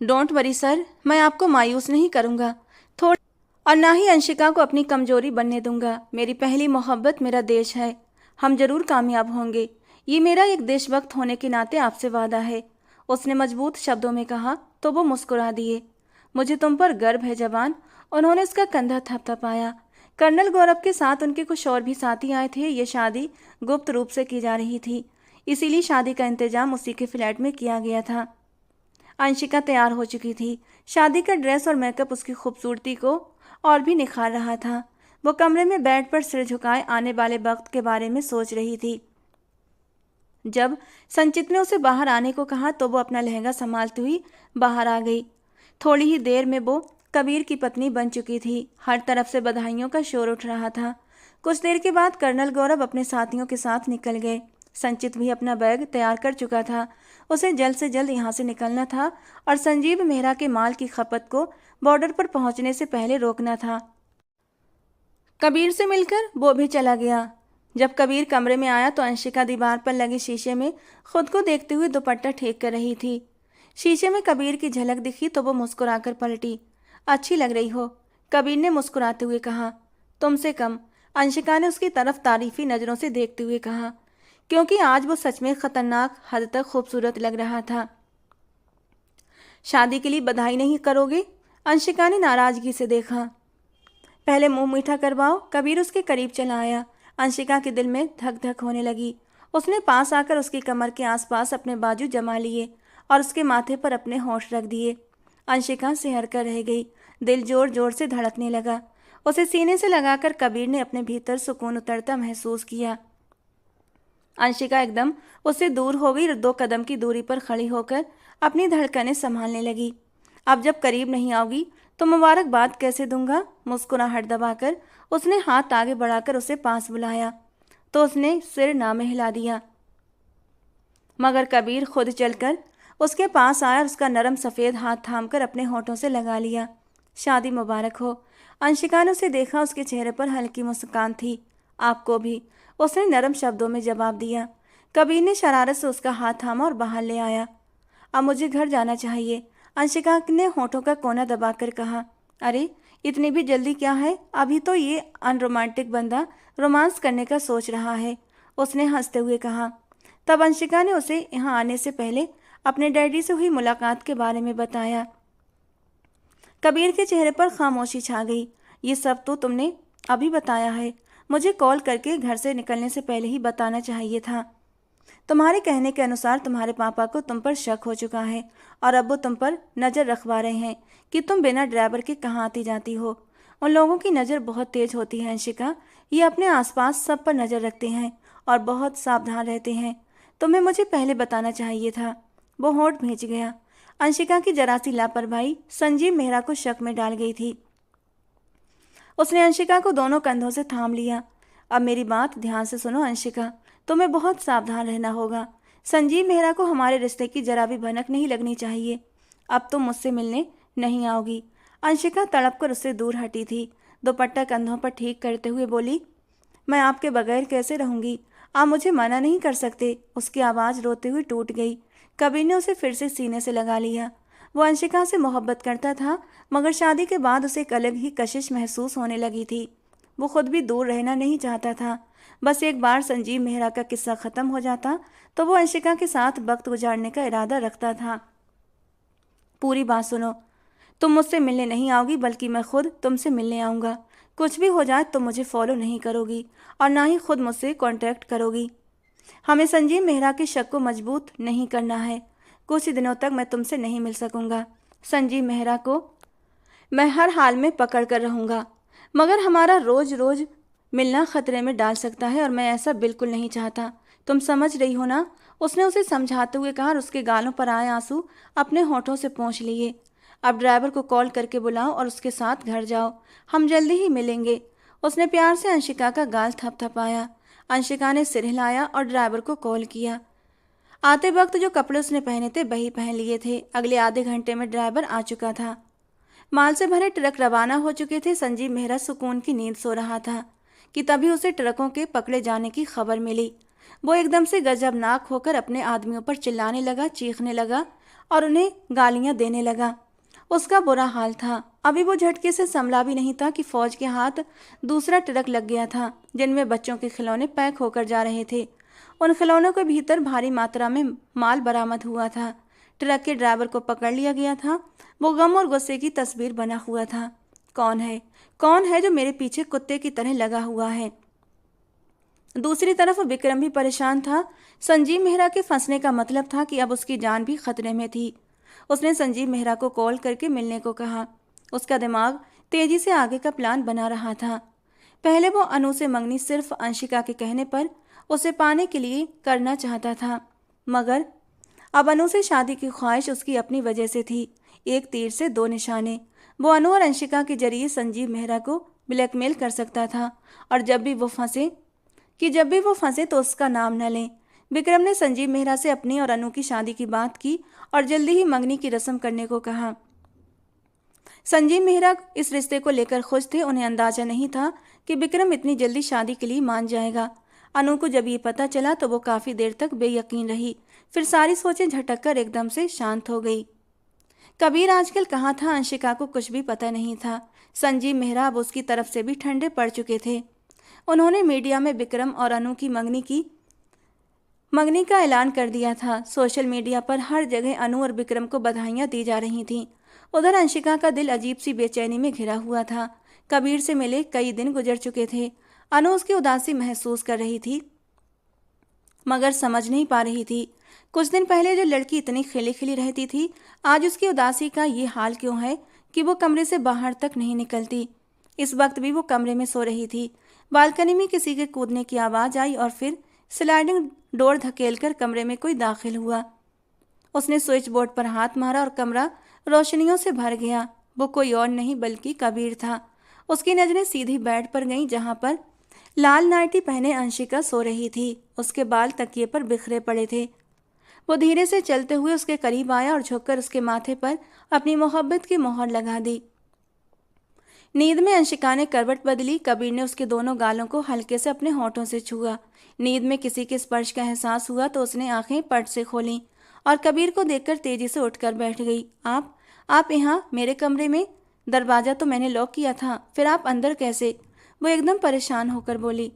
डोंट वरी सर, मैं आपको मायूस नहीं करूँगा थोड़ी, और ना ही अंशिका को अपनी कमजोरी बनने दूंगा। मेरी पहली मोहब्बत मेरा देश है। हम जरूर कामयाब होंगे। ये मेरा एक देशभक्त होने के नाते आपसे वादा है, उसने मजबूत शब्दों में कहा। तो वो मुस्कुरा दिए। मुझे तुम पर गर्व है जवान। उन्होंने उसका कंधा थपथपाया। कर्नल गौरव के साथ उनके कुछ और भी साथी आए थे। ये शादी गुप्त रूप से की जा रही थी, इसीलिए शादी का इंतजाम उसी के फ्लैट में किया गया था। अंशिका तैयार हो चुकी थी। शादी का ड्रेस और मेकअप उसकी खूबसूरती को और भी निखार रहा था। वो कमरे में बेड पर सिर झुकाए आने वाले वक्त के बारे में सोच रही थी। जब संचित ने उसे बाहर आने को कहा तो वो अपना लहंगा संभालती हुई बाहर आ गई। थोड़ी ही देर में वो कबीर की पत्नी बन चुकी थी। हर तरफ से बधाइयों का शोर उठ रहा था। कुछ देर के बाद कर्नल गौरव अपने साथियों के साथ निकल गए। संचित भी अपना बैग तैयार कर चुका था। उसे जल्द से जल्द यहाँ से निकलना था और संजीव मेहरा के माल की खपत को बॉर्डर पर पहुँचने से पहले रोकना था। कबीर से मिलकर वो भी चला गया। जब कबीर कमरे में आया तो अंशिका दीवार पर लगे शीशे में खुद को देखते हुए दुपट्टा ठीक कर रही थी। शीशे में कबीर की झलक दिखी तो वो मुस्कुराकर पलटी। अच्छी लग रही हो, कबीर ने मुस्कुराते हुए कहा। तुमसे कम, अंशिका ने उसकी तरफ तारीफी नज़रों से देखते हुए कहा, क्योंकि आज वो सच में खतरनाक हद तक खूबसूरत लग रहा था। शादी के लिए बधाई नहीं करोगे? अंशिका ने नाराजगी से देखा। पहले मुंह मीठा करवाओ। कबीर उसके करीब चला आया। अंशिका के दिल में धक धक होने लगी। उसने पास आकर उसकी कमर के आसपास अपने बाजू जमा लिए और उसके माथे पर अपने होंठ रख दिए। अंशिका सिहर कर रह गई। दिल जोर जोर से धड़कने लगा। उसे सीने से लगाकर कबीर ने अपने भीतर सुकून उतरता महसूस किया। अंशिका एकदम उससे दूर हो गई और 2 कदम की दूरी पर खड़ी होकर अपनी धड़कनें संभालने लगी। अब जब करीब नहीं आओगी तो मुबारकबाद कैसे दूंगा। मुस्कुराहट दबाकर उसने हाथ आगे बढ़ाकर उसे पास बुलाया तो उसने सिर ना में हिला दिया, मगर कबीर खुद चलकर उसके पास आया और उसका नरम सफ़ेद हाथ थामकर अपने होठों से लगा लिया। शादी मुबारक हो। अंशिका ने उसे देखा। उसके चेहरे पर हल्की मुस्कान थी। आपको भी, उसने नरम शब्दों में जवाब दिया। कबीर ने शरारत से उसका हाथ थामा और बाहर ले आया। अब मुझे घर जाना चाहिए, अंशिका ने होठों का कोना दबाकर कहा। अरे इतनी भी जल्दी क्या है, अभी तो ये अनरोमांटिक बंदा रोमांस करने का सोच रहा है, उसने हंसते हुए कहा। तब अंशिका ने उसे यहाँ आने से पहले अपने डैडी से हुई मुलाकात के बारे में बताया। कबीर के चेहरे पर खामोशी छा गई। ये सब तो तुमने अभी बताया है, मुझे कॉल करके घर से निकलने से पहले ही बताना चाहिए था। तुम्हारे कहने के अनुसार तुम्हारे पापा को तुम पर शक हो चुका है और अब वो तुम पर नज़र रखवा रहे हैं कि तुम बिना ड्राइवर के कहाँ आती जाती हो। उन लोगों की नज़र बहुत तेज होती है अंशिका, ये अपने आसपास सब पर नज़र रखते हैं और बहुत सावधान रहते हैं। तुम्हें मुझे पहले बताना चाहिए था। वो होंठ भींच गया। अंशिका की जरा सी लापरवाही संजीव मेहरा को शक में डाल गई थी। उसने अंशिका को दोनों कंधों से थाम लिया। अब मेरी बात ध्यान से सुनो अंशिका, तुम्हें बहुत सावधान रहना होगा। संजीव मेहरा को हमारे रिश्ते की जरा भी भनक नहीं लगनी चाहिए। अब तुम मुझसे मिलने नहीं आओगी। अंशिका तड़प कर उससे दूर हटी थी। दुपट्टा कंधों पर ठीक करते हुए बोली, मैं आपके बगैर कैसे रहूंगी, आप मुझे मना नहीं कर सकते। उसकी आवाज़ रोते हुए टूट गई। कबीर ने उसे फिर से सीने से लगा लिया। वो अंशिका से मोहब्बत करता था, मगर शादी के बाद उसे एक अलग ही कशिश महसूस होने लगी थी। वो खुद भी दूर रहना नहीं चाहता था। बस एक बार संजीव मेहरा का किस्सा ख़त्म हो जाता तो वो अंशिका के साथ वक्त गुजारने का इरादा रखता था। पूरी बात सुनो, तुम मुझसे मिलने नहीं आओगी, बल्कि मैं खुद तुमसे मिलने आऊँगा। कुछ भी हो जाए तो मुझे फॉलो नहीं करोगी और ना ही खुद मुझसे कांटेक्ट करोगी। हमें संजीव मेहरा के शक को मजबूत नहीं करना है। कुछ दिनों तक मैं तुमसे नहीं मिल सकूंगा। संजीव मेहरा को मैं हर हाल में पकड़ कर रहूंगा, मगर हमारा रोज रोज मिलना खतरे में डाल सकता है और मैं ऐसा बिल्कुल नहीं चाहता। तुम समझ रही हो ना, उसने उसे समझाते हुए कहा और उसके गालों पर आए आंसू अपने होठों से पोंछ लिए। अब ड्राइवर को कॉल करके बुलाओ और उसके साथ घर जाओ, हम जल्दी ही मिलेंगे। उसने प्यार से अंशिका का गाल थपथपाया। अंशिका ने सिर हिलाया और ड्राइवर को कॉल किया। आते वक्त जो कपड़े उसने पहने थे वही पहन लिए थे। अगले आधे घंटे में ड्राइवर आ चुका था। माल से भरे ट्रक रवाना हो चुके थे। संजीव मेहरा सुकून की नींद सो रहा था कि तभी उसे ट्रकों के पकड़े जाने की खबर मिली। वो एकदम से गजबनाक होकर अपने आदमियों पर चिल्लाने लगा, चीखने लगा और उन्हें गालियां देने लगा। उसका बुरा हाल था। अभी वो झटके से संभला भी नहीं था कि फौज के हाथ दूसरा ट्रक लग गया था, जिनमें बच्चों के खिलौने पैक होकर जा रहे थे। उन खिलौनों के भीतर भारी मात्रा में माल बरामद हुआ था। ट्रक के ड्राइवर को पकड़ लिया गया था। वो गम और गुस्से की तस्वीर बना हुआ था। कौन है जो मेरे पीछे कुत्ते की तरह लगा हुआ है। दूसरी तरफ विक्रम भी परेशान था। संजीव मेहरा के फंसने का मतलब था कि अब उसकी जान भी खतरे में थी। उसने संजीव मेहरा को कॉल करके मिलने को कहा। उसका दिमाग तेजी से आगे का प्लान बना रहा था। पहले वो अनु से मंगनी सिर्फ अंशिका के कहने पर उसे पाने के लिए करना चाहता था, मगर अब अनु से शादी की ख्वाहिश उसकी अपनी वजह से थी। एक तीर से 2 निशाने। वो अनु और अंशिका के जरिए संजीव मेहरा को ब्लैकमेल कर सकता था और जब भी वो फंसे तो उसका नाम न लें। विक्रम ने संजीव मेहरा से अपनी और अनु की शादी की बात की और जल्दी ही मंगनी की रस्म करने को कहा। संजीव मेहरा इस रिश्ते को लेकर खुश थे। उन्हें अंदाजा नहीं था कि विक्रम इतनी जल्दी शादी के लिए मान जाएगा। अनु को जब ये पता चला तो वो काफ़ी देर तक बेयकीन रही। फिर सारी सोचें झटक कर एकदम से शांत हो गई। कबीर आजकल कहाँ था, अंशिका को कुछ भी पता नहीं था। संजीव मेहरा अब उसकी तरफ से भी ठंडे पड़ चुके थे। उन्होंने मीडिया में विक्रम और अनु की मंगनी की मंगनी का ऐलान कर दिया था। सोशल मीडिया पर हर जगह अनु और विक्रम को बधाइयां दी जा रही थीं। उधर अंशिका का दिल अजीब सी बेचैनी में घिरा हुआ था। कबीर से मिले कई दिन गुजर चुके थे। अनु उसकी उदासी महसूस कर रही थी, मगर समझ नहीं पा रही थी। कुछ दिन पहले जो लड़की इतनी खिली खिली रहती थी, आज उसकी उदासी का ये हाल क्यों है कि वो कमरे से बाहर तक नहीं निकलती। इस वक्त भी वो कमरे में सो रही थी। बालकनी में किसी के कूदने की आवाज़ आई और फिर स्लाइडिंग डोर धकेलकर कमरे में कोई दाखिल हुआ। उसने स्विच बोर्ड पर हाथ मारा और कमरा रोशनियों से भर गया। वो कोई और नहीं बल्कि कबीर था। उसकी नजरें सीधी बेड पर गईं, जहां पर लाल नाइटी पहने अंशिका सो रही थी। उसके बाल तकिए पर बिखरे पड़े थे। वो धीरे से चलते हुए उसके करीब आया और झुककर उसके माथे पर अपनी मोहब्बत की मोहर लगा दी। नींद में अंशिका ने करवट बदली। कबीर ने उसके दोनों गालों को हल्के से अपने होठों से छुआ। नींद में किसी के स्पर्श का एहसास हुआ तो उसने आंखें पट से खोलीं और कबीर को देखकर तेजी से उठकर बैठ गई। आप यहाँ मेरे कमरे में? दरवाज़ा तो मैंने लॉक किया था, फिर आप अंदर कैसे? वो एकदम परेशान होकर बोली।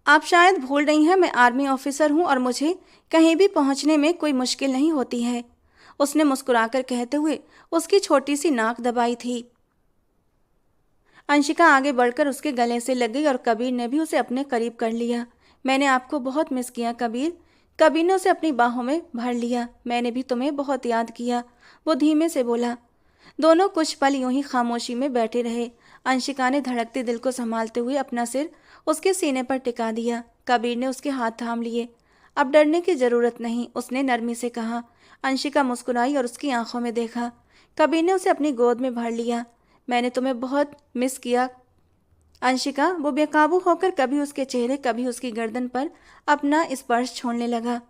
आप शायद भूल रही हैं, मैं आर्मी ऑफिसर हूँ और मुझे कहीं भी पहुँचने में कोई मुश्किल नहीं होती है, उसने मुस्कुराकर कहते हुए उसकी छोटी सी नाक दबाई थी। अंशिका आगे बढ़कर उसके गले से लग गई और कबीर ने भी उसे अपने करीब कर लिया। मैंने आपको बहुत मिस किया कबीर। कबीर ने उसे अपनी बाहों में भर लिया। मैंने भी तुम्हें बहुत याद किया, वो धीमे से बोला। दोनों कुछ पल यूं ही खामोशी में बैठे रहे। अंशिका ने धड़कते दिल को संभालते हुए अपना सिर उसके सीने पर टिका दिया। कबीर ने उसके हाथ थाम लिए। अब डरने की जरूरत नहीं, उसने नरमी से कहा। अंशिका मुस्कुराई और उसकी आंखों में देखा। कबीर ने उसे अपनी गोद में भर लिया। मैंने तुम्हें बहुत मिस किया अंशिका। वो बेकाबू होकर कभी उसके चेहरे कभी उसकी गर्दन पर अपना स्पर्श छोड़ने लगा।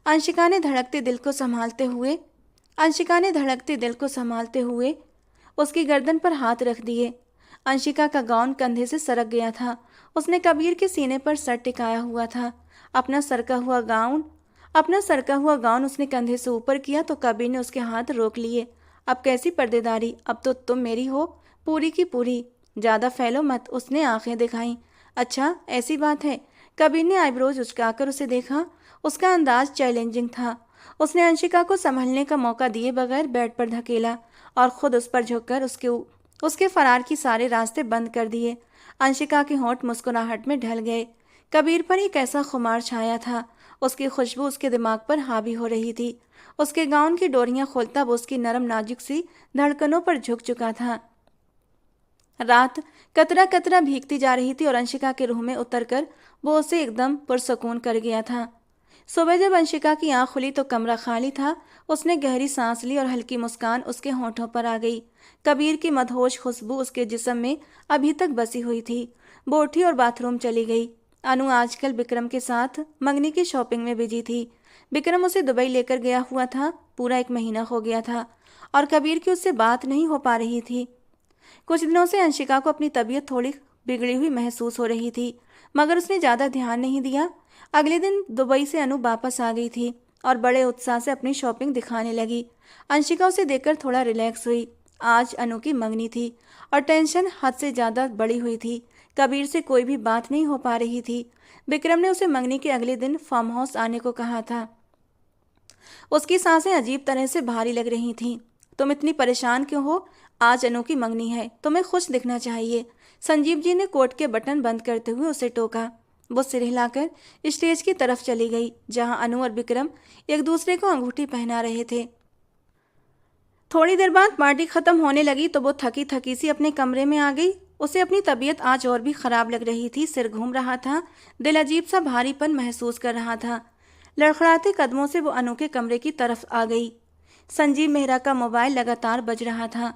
अंशिका ने धड़कते दिल को संभालते हुए उसकी गर्दन पर हाथ रख दिए। अंशिका का गाउन कंधे से सरक गया था। उसने कबीर के सीने पर सर टिकाया हुआ था। अपना सरका हुआ गाउन उसने कंधे से ऊपर किया तो कबीर ने उसके हाथ रोक लिए। अब कैसी पर्देदारी, अब तो तुम मेरी हो पूरी की पूरी, ज़्यादा फैलो मत, उसने आंखें दिखाईं। अच्छा ऐसी बात है? कबीर ने आईब्रोज उचकाकर उसे देखा। उसका अंदाज चैलेंजिंग था। उसने अंशिका को संभलने का मौका दिए बगैर बेड पर धकेला और खुद उस पर झुककर उसके फरार की सारे रास्ते बंद कर दिए। अंशिका के होंठ मुस्कुराहट में ढल गए। कबीर पर एक ऐसा खुमार छाया था। उसकी खुशबू उसके दिमाग पर हावी हो रही थी। उसके गाउन की डोरियां खोलता वो उसकी नरम नाजुक सी धड़कनों पर झुक चुका था। रात कतरा कतरा भीगती जा रही थी और अंशिका के रूह में उतरकर वो उसे एकदम पुरसकून कर गया था। सुबह जब अंशिका की आंख खुली तो कमरा खाली था। उसने गहरी सांस ली और हल्की मुस्कान उसके होठों पर आ गई। कबीर की मदहोश खुशबू उसके जिस्म में अभी तक बसी हुई थी। वो उठी और बाथरूम चली गई। अनु आजकल विक्रम के साथ मंगनी की शॉपिंग में बिजी थी। विक्रम उसे दुबई लेकर गया हुआ था। पूरा 1 महीना हो गया था और कबीर की उससे बात नहीं हो पा रही थी। कुछ दिनों से अंशिका को अपनी तबीयत थोड़ी बिगड़ी हुई महसूस हो रही थी, मगर उसने ज़्यादा ध्यान नहीं दिया। अगले दिन दुबई से अनु वापस आ गई थी और बड़े उत्साह से अपनी शॉपिंग दिखाने लगी। अंशिका उसे देखकर थोड़ा रिलैक्स हुई। आज अनु की मंगनी थी और टेंशन हद से ज़्यादा बढ़ी हुई थी। कबीर से कोई भी बात नहीं हो पा रही थी। विक्रम ने उसे मंगनी के अगले दिन फार्म हाउस आने को कहा था। उसकी सांसें अजीब तरह से भारी लग रही थीं। तुम इतनी परेशान क्यों हो? आज अनु की मंगनी है, तुम्हें खुश दिखना चाहिए। संजीव जी ने कोट के बटन बंद करते हुए उसे टोका। वो सिर हिलाकर स्टेज की तरफ चली गई, जहां अनु और विक्रम एक दूसरे को अंगूठी पहना रहे थे। थोड़ी देर बाद पार्टी खत्म होने लगी तो वो थकी थकी सी अपने कमरे में आ गई। उसे अपनी तबीयत आज और भी खराब लग रही थी। सिर घूम रहा था, दिल अजीब सा भारीपन महसूस कर रहा था। लड़खड़ाते कदमों से वो अनु के कमरे की तरफ आ गई। संजीव मेहरा का मोबाइल लगातार बज रहा था।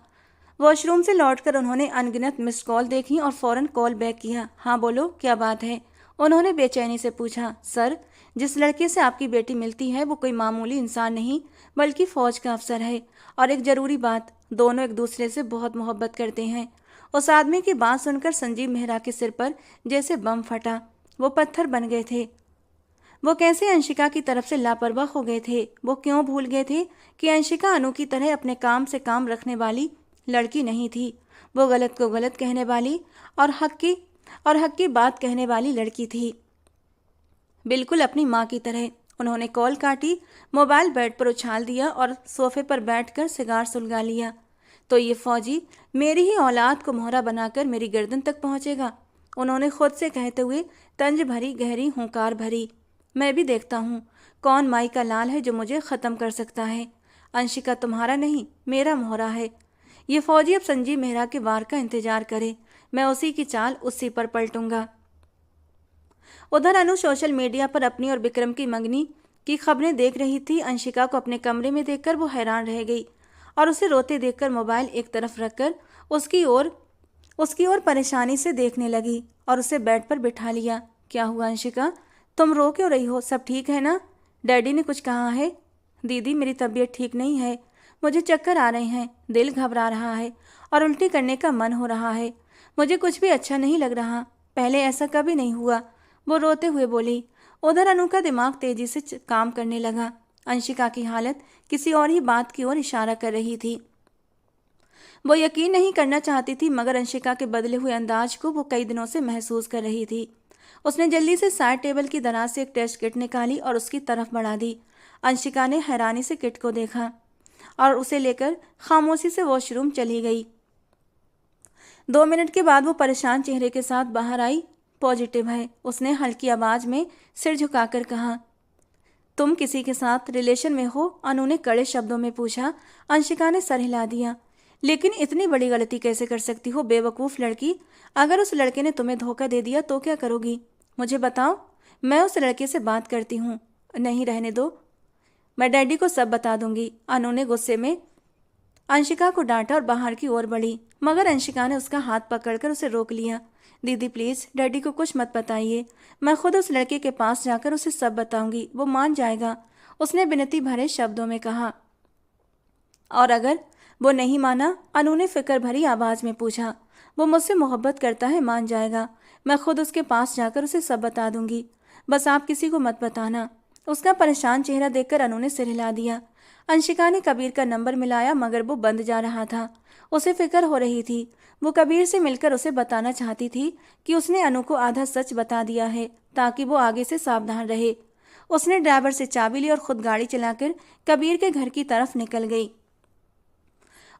वॉशरूम से लौटकर उन्होंने अनगिनत मिस्ड कॉल देखी और फौरन कॉल बैक किया। हाँ बोलो, क्या बात है? उन्होंने बेचैनी से पूछा। सर, जिस लड़के से आपकी बेटी मिलती है वो कोई मामूली इंसान नहीं बल्कि फौज का अफसर है। और एक ज़रूरी बात, दोनों एक दूसरे से बहुत मोहब्बत करते हैं। उस आदमी की बात सुनकर संजीव मेहरा के सिर पर जैसे बम फटा। वो पत्थर बन गए थे। वो कैसे अंशिका की तरफ से लापरवाह हो गए थे? वो क्यों भूल गए थे कि अंशिका अनु की तरह अपने काम से काम रखने वाली लड़की नहीं थी। वो गलत को गलत कहने वाली और हक की बात कहने वाली लड़की थी। बिल्कुल अपनी माँ की तरह। उन्होंने कॉल काटी, मोबाइल बेड पर उछाल दिया और सोफे पर बैठकर सिगार सुलगा लिया। तो ये फौजी मेरी ही औलाद को मोहरा बनाकर मेरी गर्दन तक पहुंचेगा, उन्होंने खुद से कहते हुए तंज भरी गहरी हुंकार भरी। मैं भी देखता हूँ कौन माई का लाल है जो मुझे ख़त्म कर सकता है। अंशिका तुम्हारा नहीं, मेरा मोहरा है। ये फौजी अब संजीव मेहरा के वार का इंतजार करे, मैं उसी की चाल उसी पर पलटूंगा। उधर अनु सोशल मीडिया पर अपनी और विक्रम की मंगनी की खबरें देख रही थी। अंशिका को अपने कमरे में देखकर वो हैरान रह गई और उसे रोते देखकर मोबाइल एक तरफ रखकर उसकी ओर परेशानी से देखने लगी और उसे बेड पर बिठा लिया। क्या हुआ अंशिका, तुम रो क्यों रही हो? सब ठीक है ना? डैडी ने कुछ कहा है? दीदी मेरी तबीयत ठीक नहीं है, मुझे चक्कर आ रहे हैं, दिल घबरा रहा है और उल्टी करने का मन हो रहा है। मुझे कुछ भी अच्छा नहीं लग रहा, पहले ऐसा कभी नहीं हुआ, वो रोते हुए बोली। उधर अनु का दिमाग तेजी से काम करने लगा। अंशिका की हालत किसी और ही बात की ओर इशारा कर रही थी। वो यकीन नहीं करना चाहती थी, मगर अंशिका के बदले हुए अंदाज को वो कई दिनों से महसूस कर रही थी। उसने जल्दी से साइड टेबल की दराज से एक टेस्ट किट निकाली और उसकी तरफ बढ़ा दी। अंशिका ने हैरानी से किट को देखा और उसे लेकर खामोशी से वॉशरूम चली गई। 2 मिनट के बाद वो परेशान चेहरे के साथ बाहर आई। पॉजिटिव है, उसने हल्की आवाज में सिर झुकाकर कहा। तुम किसी के साथ रिलेशन में हो? अनु ने कड़े शब्दों में पूछा। अंशिका ने सर हिला दिया। लेकिन इतनी बड़ी गलती कैसे कर सकती हो बेवकूफ़ लड़की? अगर उस लड़के ने तुम्हें धोखा दे दिया तो क्या करोगी? मुझे बताओ, मैं उस लड़के से बात करती हूँ। नहीं, रहने दो, मैं डैडी को सब बता दूंगी। अनु ने गुस्से में अंशिका को डांटा और बाहर की ओर बढ़ी, मगर अंशिका ने उसका हाथ पकड़कर उसे रोक लिया। दीदी प्लीज़ डैडी को कुछ मत बताइए, मैं खुद उस लड़के के पास जाकर उसे सब बताऊंगी, वो मान जाएगा, उसने विनती भरे शब्दों में कहा। और अगर वो नहीं माना? अनु ने फिक्र भरी आवाज़ में पूछा। वो मुझसे मोहब्बत करता है, मान जाएगा, मैं खुद उसके पास जाकर उसे सब बता दूंगी, बस आप किसी को मत बताना। उसका परेशान चेहरा देखकर अनु ने सिर हिला दिया। अंशिका ने कबीर का नंबर मिलाया, मगर वो बंद जा रहा था। उसे फिक्र हो रही थी। वो कबीर से मिलकर उसे बताना चाहती थी कि उसने अनु को आधा सच बता दिया है, ताकि वो आगे से सावधान रहे। उसने ड्राइवर से चाबी ली और खुद गाड़ी चलाकर कबीर के घर की तरफ निकल गई।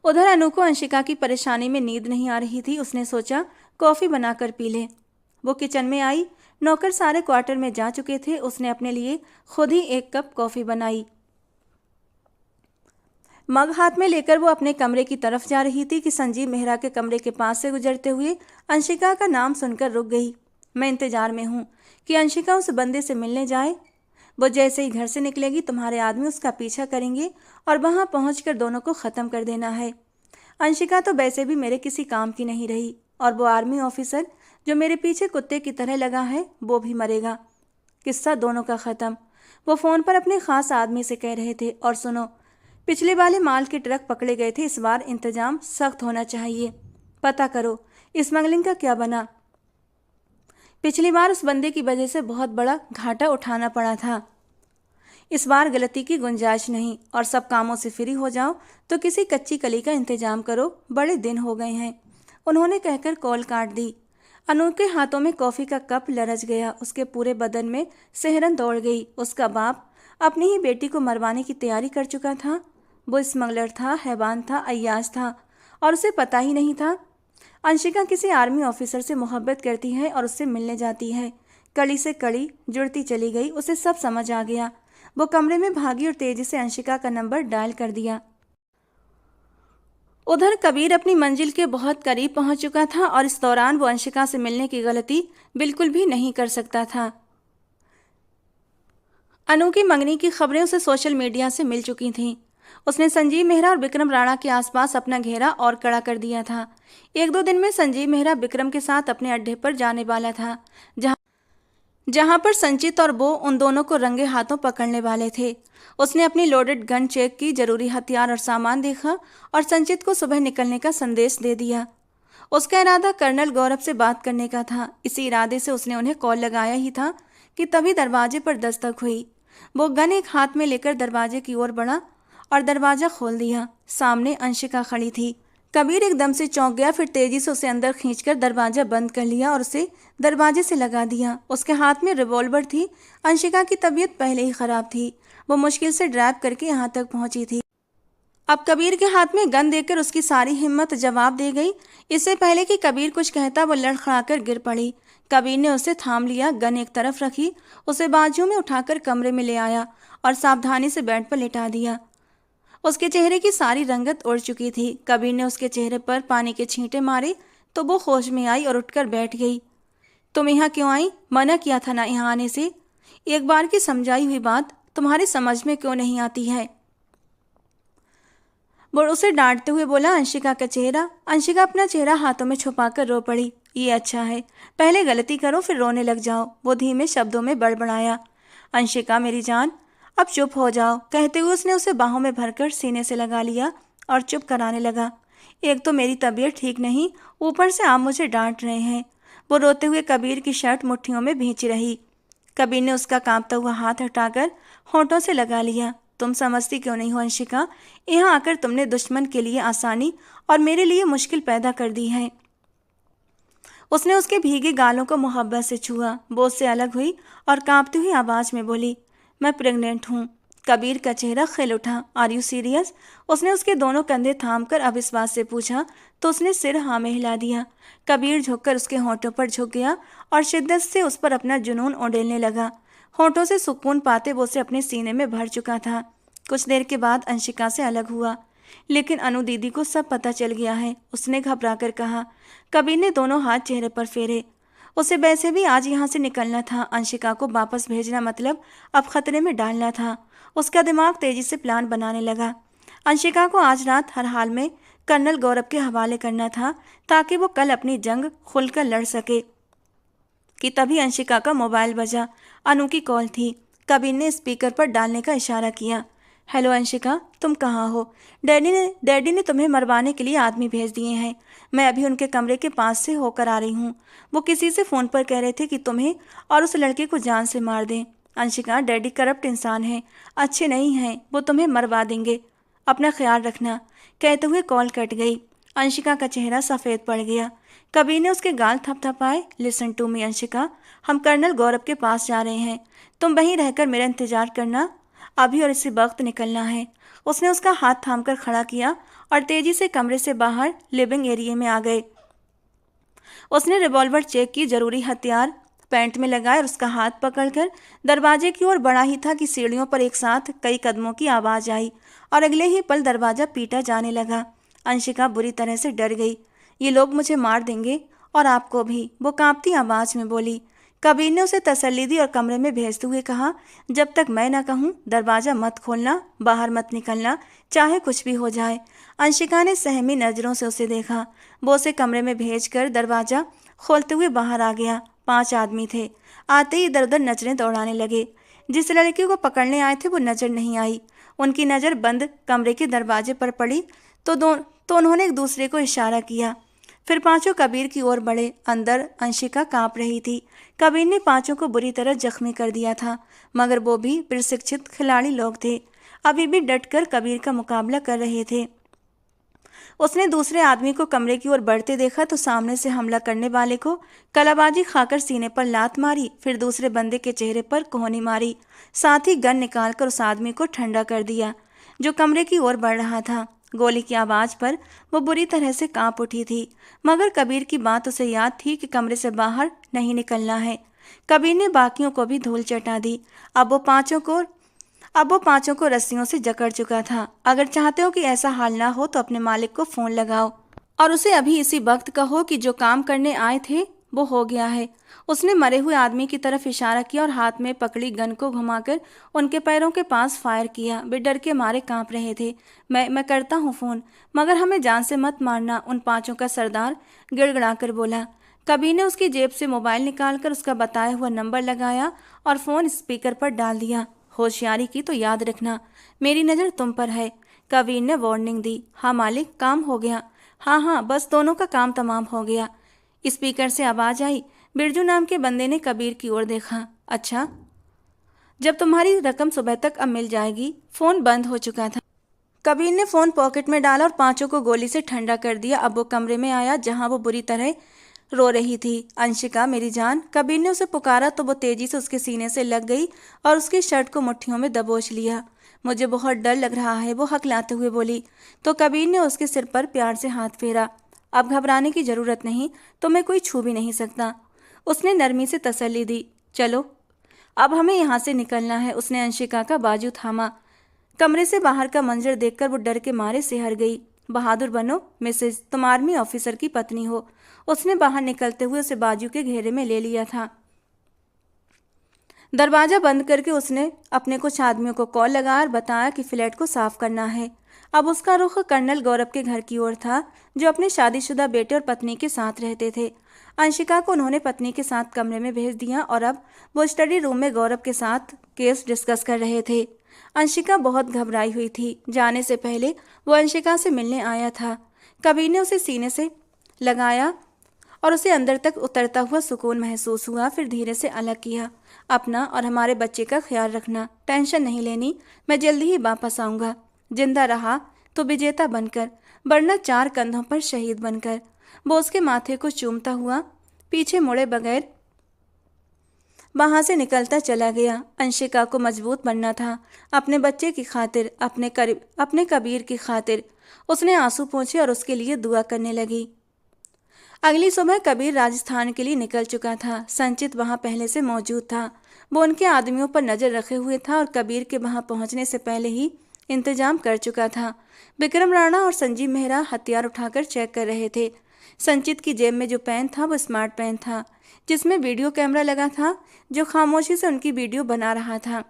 उधर अनु को अंशिका की परेशानी में नींद नहीं आ रही थी। उसने सोचा कॉफ़ी बनाकर पी ले। वो किचन में आई। नौकर सारे क्वार्टर में जा चुके थे। उसने अपने लिए खुद ही 1 कप कॉफ़ी बनाई। मग हाथ में लेकर वो अपने कमरे की तरफ जा रही थी कि संजीव मेहरा के कमरे के पास से गुजरते हुए अंशिका का नाम सुनकर रुक गई। मैं इंतजार में हूँ कि अंशिका उस बंदे से मिलने जाए। वो जैसे ही घर से निकलेगी तुम्हारे आदमी उसका पीछा करेंगे और वहाँ पहुँचकर दोनों को ख़त्म कर देना है। अंशिका तो वैसे भी मेरे किसी काम की नहीं रही, और वो आर्मी ऑफिसर जो मेरे पीछे कुत्ते की तरह लगा है वो भी मरेगा। किस्सा दोनों का ख़त्म। वो फ़ोन पर अपने ख़ास आदमी से कह रहे थे। और सुनो, पिछले वाले माल के ट्रक पकड़े गए थे, इस बार इंतजाम सख्त होना चाहिए। पता करो स्मगलिंग का क्या बना। पिछली बार उस बंदे की वजह से बहुत बड़ा घाटा उठाना पड़ा था, इस बार गलती की गुंजाइश नहीं। और सब कामों से फ्री हो जाओ तो किसी कच्ची कली का इंतजाम करो, बड़े दिन हो गए हैं। उन्होंने कहकर कॉल काट दी। अनु के हाथों में कॉफ़ी का कप लरच गया। उसके पूरे बदन में सिहरन दौड़ गई। उसका बाप अपनी ही बेटी को मरवाने की तैयारी कर चुका था। वो स्मगलर था, हैवान था, अय्याश था, और उसे पता ही नहीं था। अंशिका किसी आर्मी ऑफिसर से मोहब्बत करती है और उससे मिलने जाती है। कड़ी से कड़ी जुड़ती चली गई। उसे सब समझ आ गया। वो कमरे में भागी और तेजी से अंशिका का नंबर डायल कर दिया। उधर कबीर अपनी मंजिल के बहुत करीब पहुंच चुका था और इस दौरान वो अंशिका से मिलने की गलती बिल्कुल भी नहीं कर सकता था। अनु की मंगनी की खबरें उसे सोशल मीडिया से मिल चुकी थीं। उसने संजीव मेहरा और विक्रम राणा के आसपास अपना घेरा और कड़ा कर दिया था। 1-2 दिन में संजीव मेहरा विक्रम के साथ अपने अड्डे पर जाने वाला था, जहां पर संचित और वो उन दोनों को रंगे हाथों पकड़ने वाले थे। उसने अपनी लोडेड गन चेक की, जरूरी हथियार और सामान देखा और संचित को सुबह निकलने का संदेश दे दिया। उसका इरादा कर्नल गौरव से बात करने का था। इसी इरादे से उसने उन्हें कॉल लगाया ही था कि तभी दरवाजे पर दस्तक हुई। वो गन एक हाथ में लेकर दरवाजे की ओर बढ़ा और दरवाज़ा खोल दिया। सामने अंशिका खड़ी थी। कबीर एकदम से चौंक गया, फिर तेजी से उसे अंदर खींचकर दरवाजा बंद कर लिया और उसे दरवाजे से लगा दिया। उसके हाथ में रिवॉल्वर थी। अंशिका की तबीयत पहले ही खराब थी। वो मुश्किल से ड्राइव करके यहाँ तक पहुंची थी। अब कबीर के हाथ में गन देकर उसकी सारी हिम्मत जवाब दे गई। इससे पहले कि कबीर कुछ कहता वो लड़खड़ाकर गिर पड़ी। कबीर ने उसे थाम लिया, गन एक तरफ रखी, उसे बाजू में उठाकर कमरे में ले आया और सावधानी से बेड पर लिटा दिया। उसके चेहरे की सारी रंगत उड़ चुकी थी। कबीर ने उसके चेहरे पर पानी के छींटे मारे तो वो होश में आई और उठकर बैठ गई। तुम यहाँ क्यों आई? मना किया था ना यहाँ आने से। एक बार की समझाई हुई बात तुम्हारी समझ में क्यों नहीं आती है? वो उसे डांटते हुए बोला। अंशिका अपना चेहरा हाथों में छुपाकर रो पड़ी। ये अच्छा है, पहले गलती करो फिर रोने लग जाओ, वो धीमे शब्दों में बड़बड़ाया। अंशिका मेरी जान, अब चुप हो जाओ, कहते हुए उसने उसे बाहों में भरकर सीने से लगा लिया और चुप कराने लगा। एक तो मेरी तबीयत ठीक नहीं, ऊपर से आप मुझे डांट रहे हैं। वो रोते हुए कबीर की शर्ट मुट्ठियों में भींची रही। कबीर ने उसका कांपता हुआ हाथ हटाकर होंठों से लगा लिया। तुम समझती क्यों नहीं हो अंशिका, यहाँ आकर तुमने दुश्मन के लिए आसानी और मेरे लिए मुश्किल पैदा कर दी है। उसने उसके भीगे गालों को मोहब्बत से छुआ। वो उससे अलग हुई और कांपती हुई आवाज में बोली, मैं प्रेग्नेंट हूँ। कबीर का चेहरा खिल उठा। Are you serious? उसने उसके दोनों कंधे थामकर अविश्वास से पूछा तो उसने सिर हाँ में हिला दिया। कबीर झुककर उसके होंठों पर झुक गया और शिद्दत से उस पर अपना जुनून उड़ेलने लगा। होंठों से सुकून पाते वो उसे अपने सीने में भर चुका था। कुछ देर के बाद अंशिका से अलग हुआ, लेकिन अनु दीदी को सब पता चल गया है, उसने घबरा कर कहा। कबीर ने दोनों हाथ चेहरे पर फेरे। उसे वैसे भी आज यहाँ से निकलना था। अंशिका को वापस भेजना मतलब अब खतरे में डालना था। उसका दिमाग तेजी से प्लान बनाने लगा। अंशिका को आज रात हर हाल में कर्नल गौरव के हवाले करना था ताकि वो कल अपनी जंग खुलकर लड़ सके। कि तभी अंशिका का मोबाइल बजा। अनु की कॉल थी। कबीर ने स्पीकर पर डालने का इशारा किया। हेलो अंशिका, तुम कहाँ हो? डैडी ने तुम्हें मरवाने के लिए आदमी भेज दिए हैं। मैं अभी उनके कमरे के पास से होकर आ रही हूँ। वो किसी से फ़ोन पर कह रहे थे कि तुम्हें और उस लड़के को जान से मार दें। अंशिका, डैडी करप्ट इंसान हैं, अच्छे नहीं हैं, वो तुम्हें मरवा देंगे, अपना ख्याल रखना। कहते हुए कॉल कट गई। अंशिका का चेहरा सफ़ेद पड़ गया। कबीर ने उसके गाल थपथपाए। लिसन टू मी अंशिका, हम कर्नल गौरव के पास जा रहे हैं, तुम वहीं रहकर मेरा इंतजार करना, अभी और इसी वक्त निकलना है। उसने उसका हाथ थामकर खड़ा किया और तेजी से कमरे से बाहर लिविंग एरिया में आ गए। उसने रिवॉल्वर चेक की, जरूरी हथियार पैंट में लगाए और उसका हाथ पकड़कर दरवाजे की ओर बढ़ा ही था कि सीढ़ियों पर एक साथ कई कदमों की आवाज़ आई और अगले ही पल दरवाज़ा पीटा जाने लगा। अंशिका बुरी तरह से डर गई। ये लोग मुझे मार देंगे और आपको भी, वो कांपती आवाज़ में बोली। कबीर ने उसे तसल्ली दी और कमरे में भेजते हुए कहा, जब तक मैं ना कहूँ दरवाज़ा मत खोलना, बाहर मत निकलना, चाहे कुछ भी हो जाए। अंशिका ने सहमी नज़रों से उसे देखा। वो उसे कमरे में भेजकर दरवाज़ा खोलते हुए बाहर आ गया। 5 आदमी थे। आते ही इधर उधर नजरें दौड़ाने लगे। जिस लड़की को पकड़ने आए थे वो नज़र नहीं आई। उनकी नज़र बंद कमरे के दरवाजे पर पड़ी तो उन्होंने एक दूसरे को इशारा किया। फिर पांचों कबीर की ओर बढ़े। अंदर अंशिका कांप रही थी। कबीर ने पांचों को बुरी तरह जख्मी कर दिया था, मगर वो भी प्रशिक्षित खिलाड़ी लोग थे, अभी भी डटकर कबीर का मुकाबला कर रहे थे। उसने दूसरे आदमी को कमरे की ओर बढ़ते देखा तो सामने से हमला करने वाले को कलाबाजी खाकर सीने पर लात मारी, फिर दूसरे बंदे के चेहरे पर कोहनी मारी, साथ ही गन निकालकर उस आदमी को ठंडा कर दिया जो कमरे की ओर बढ़ रहा था। गोली की आवाज़ पर वो बुरी तरह से कांप उठी थी, मगर कबीर की बात उसे याद थी कि कमरे से बाहर नहीं निकलना है। कबीर ने बाकियों को भी धूल चटा दी। अब वो पांचों को रस्सियों से जकड़ चुका था। अगर चाहते हो कि ऐसा हाल ना हो तो अपने मालिक को फ़ोन लगाओ और उसे अभी इसी वक्त कहो कि जो काम करने आए थे वो हो गया है। उसने मरे हुए आदमी की तरफ इशारा किया और हाथ में पकड़ी गन को घुमाकर उनके पैरों के पास फायर किया। वे डर के मारे कांप रहे थे। मैं करता हूँ फ़ोन, मगर हमें जान से मत मारना, उन पांचों का सरदार गिड़गिड़ाकर बोला। कबीर ने उसकी जेब से मोबाइल निकालकर उसका बताया हुआ नंबर लगाया और फ़ोन स्पीकर पर डाल दिया। होशियारी की तो याद रखना, मेरी नज़र तुम पर है, कबीर ने वार्निंग दी। हाँ मालिक, काम हो गया। हाँ, बस दोनों का काम तमाम हो गया। स्पीकर से आवाज़ आई। बिरजू नाम के बंदे ने कबीर की ओर देखा। अच्छा, जब तुम्हारी रकम सुबह तक अब मिल जाएगी। फ़ोन बंद हो चुका था। कबीर ने फ़ोन पॉकेट में डाला और पांचों को गोली से ठंडा कर दिया। अब वो कमरे में आया जहां वो बुरी तरह रो रही थी। अंशिका मेरी जान, कबीर ने उसे पुकारा तो वो तेजी से उसके सीने से लग गई और उसकी शर्ट को मुट्ठियों में दबोच लिया। मुझे बहुत डर लग रहा है, वो हकलाते हुए बोली। तो कबीर ने उसके सिर पर प्यार से हाथ फेरा। अब घबराने की जरूरत नहीं, तुम्हें कोई छू भी नहीं सकता, उसने नरमी से तसल्ली दी। चलो अब हमें यहाँ से निकलना है। उसने अंशिका का बाजू थामा। कमरे से बाहर का मंजर देखकर वो डर के मारे सिहर गई। बहादुर बनो मिसेज, तुम आर्मी ऑफिसर की पत्नी हो। उसने बाहर निकलते हुए उसे बाजू के घेरे में ले लिया था। दरवाजा बंद करके उसने अपने कुछ आदमियों को कॉल लगाया और बताया कि फ्लैट को साफ करना है। अब उसका रुख कर्नल गौरव के घर की ओर था, जो अपने शादीशुदा बेटे और पत्नी के साथ रहते थे। अंशिका को उन्होंने पत्नी के साथ कमरे में भेज दिया और अब वो स्टडी रूम में गौरव के साथ केस डिस्कस कर रहे थे। अंशिका बहुत घबराई हुई थी। जाने से पहले वो अंशिका से मिलने आया था। कबीर ने उसे सीने से लगाया और उसे अंदर तक उतरता हुआ सुकून महसूस हुआ। फिर धीरे से अलग किया। अपना और हमारे बच्चे का ख्याल रखना, टेंशन नहीं लेनी, मैं जल्दी ही वापस आऊँगा। जिंदा रहा तो विजेता बनकर, वरना 4 कंधों पर शहीद बनकर। वो उसके माथे को चूमता हुआ पीछे मुड़े बगैर वहां से निकलता चला गया। अंशिका को मजबूत बनना था, अपने बच्चे की खातिर, अपने कबीर की खातिर। उसने आंसू पोंछे और उसके लिए दुआ करने लगी। अगली सुबह कबीर राजस्थान के लिए निकल चुका था। संचित वहां पहले से मौजूद था। वो उनके आदमियों पर नजर रखे हुए था और कबीर के वहां पहुंचने से पहले ही इंतजाम कर चुका था। विक्रम राणा और संजीव मेहरा हथियार उठाकर चेक कर रहे थे। संचित की जेब में जो पेन था वो स्मार्ट पेन था, जिसमें वीडियो कैमरा लगा था, जो खामोशी से उनकी वीडियो बना रहा था।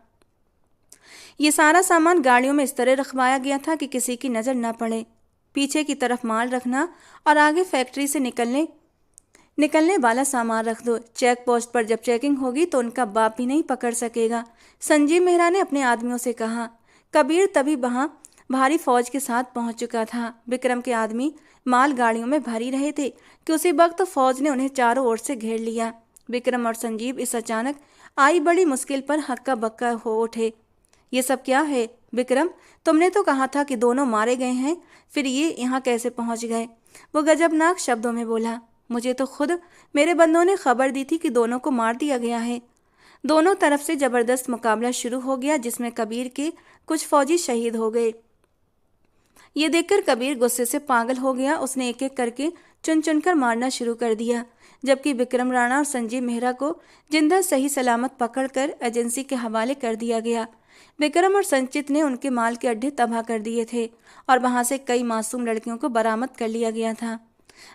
ये सारा सामान गाड़ियों में इस तरह रखवाया गया था कि किसी की नज़र न पड़े। पीछे की तरफ माल रखना और आगे फैक्ट्री से निकलने वाला सामान रख दो। चेक पोस्ट पर जब चेकिंग होगी तो उनका बाप भी नहीं पकड़ सकेगा, संजीव मेहरा ने अपने आदमियों से कहा। कबीर तभी वहां भारी फौज के साथ पहुंच चुका था। विक्रम के आदमी माल गाड़ियों में भरी रहे थे कि उसी वक्त फौज ने उन्हें चारों ओर से घेर लिया। विक्रम और संजीव इस अचानक आई बड़ी मुश्किल पर हक्का बक्का हो उठे। ये सब क्या है विक्रम? तुमने तो कहा था कि दोनों मारे गए हैं, फिर ये यहाँ कैसे पहुंच गए? वो गजबनाक शब्दों में बोला। मुझे तो खुद मेरे बंदों ने खबर दी थी कि दोनों को मार दिया गया है। दोनों तरफ से जबरदस्त मुकाबला शुरू हो गया, जिसमें कबीर के कुछ फौजी शहीद हो गए। ये देखकर कबीर गुस्से से पागल हो गया। उसने एक एक करके चुन चुनकर मारना शुरू कर दिया, जबकि विक्रम राणा और संजीव मेहरा को जिंदा सही सलामत पकड़कर एजेंसी के हवाले कर दिया गया। विक्रम और संचित ने उनके माल के अड्डे तबाह कर दिए थे और वहां से कई मासूम लड़कियों को बरामद कर लिया गया था।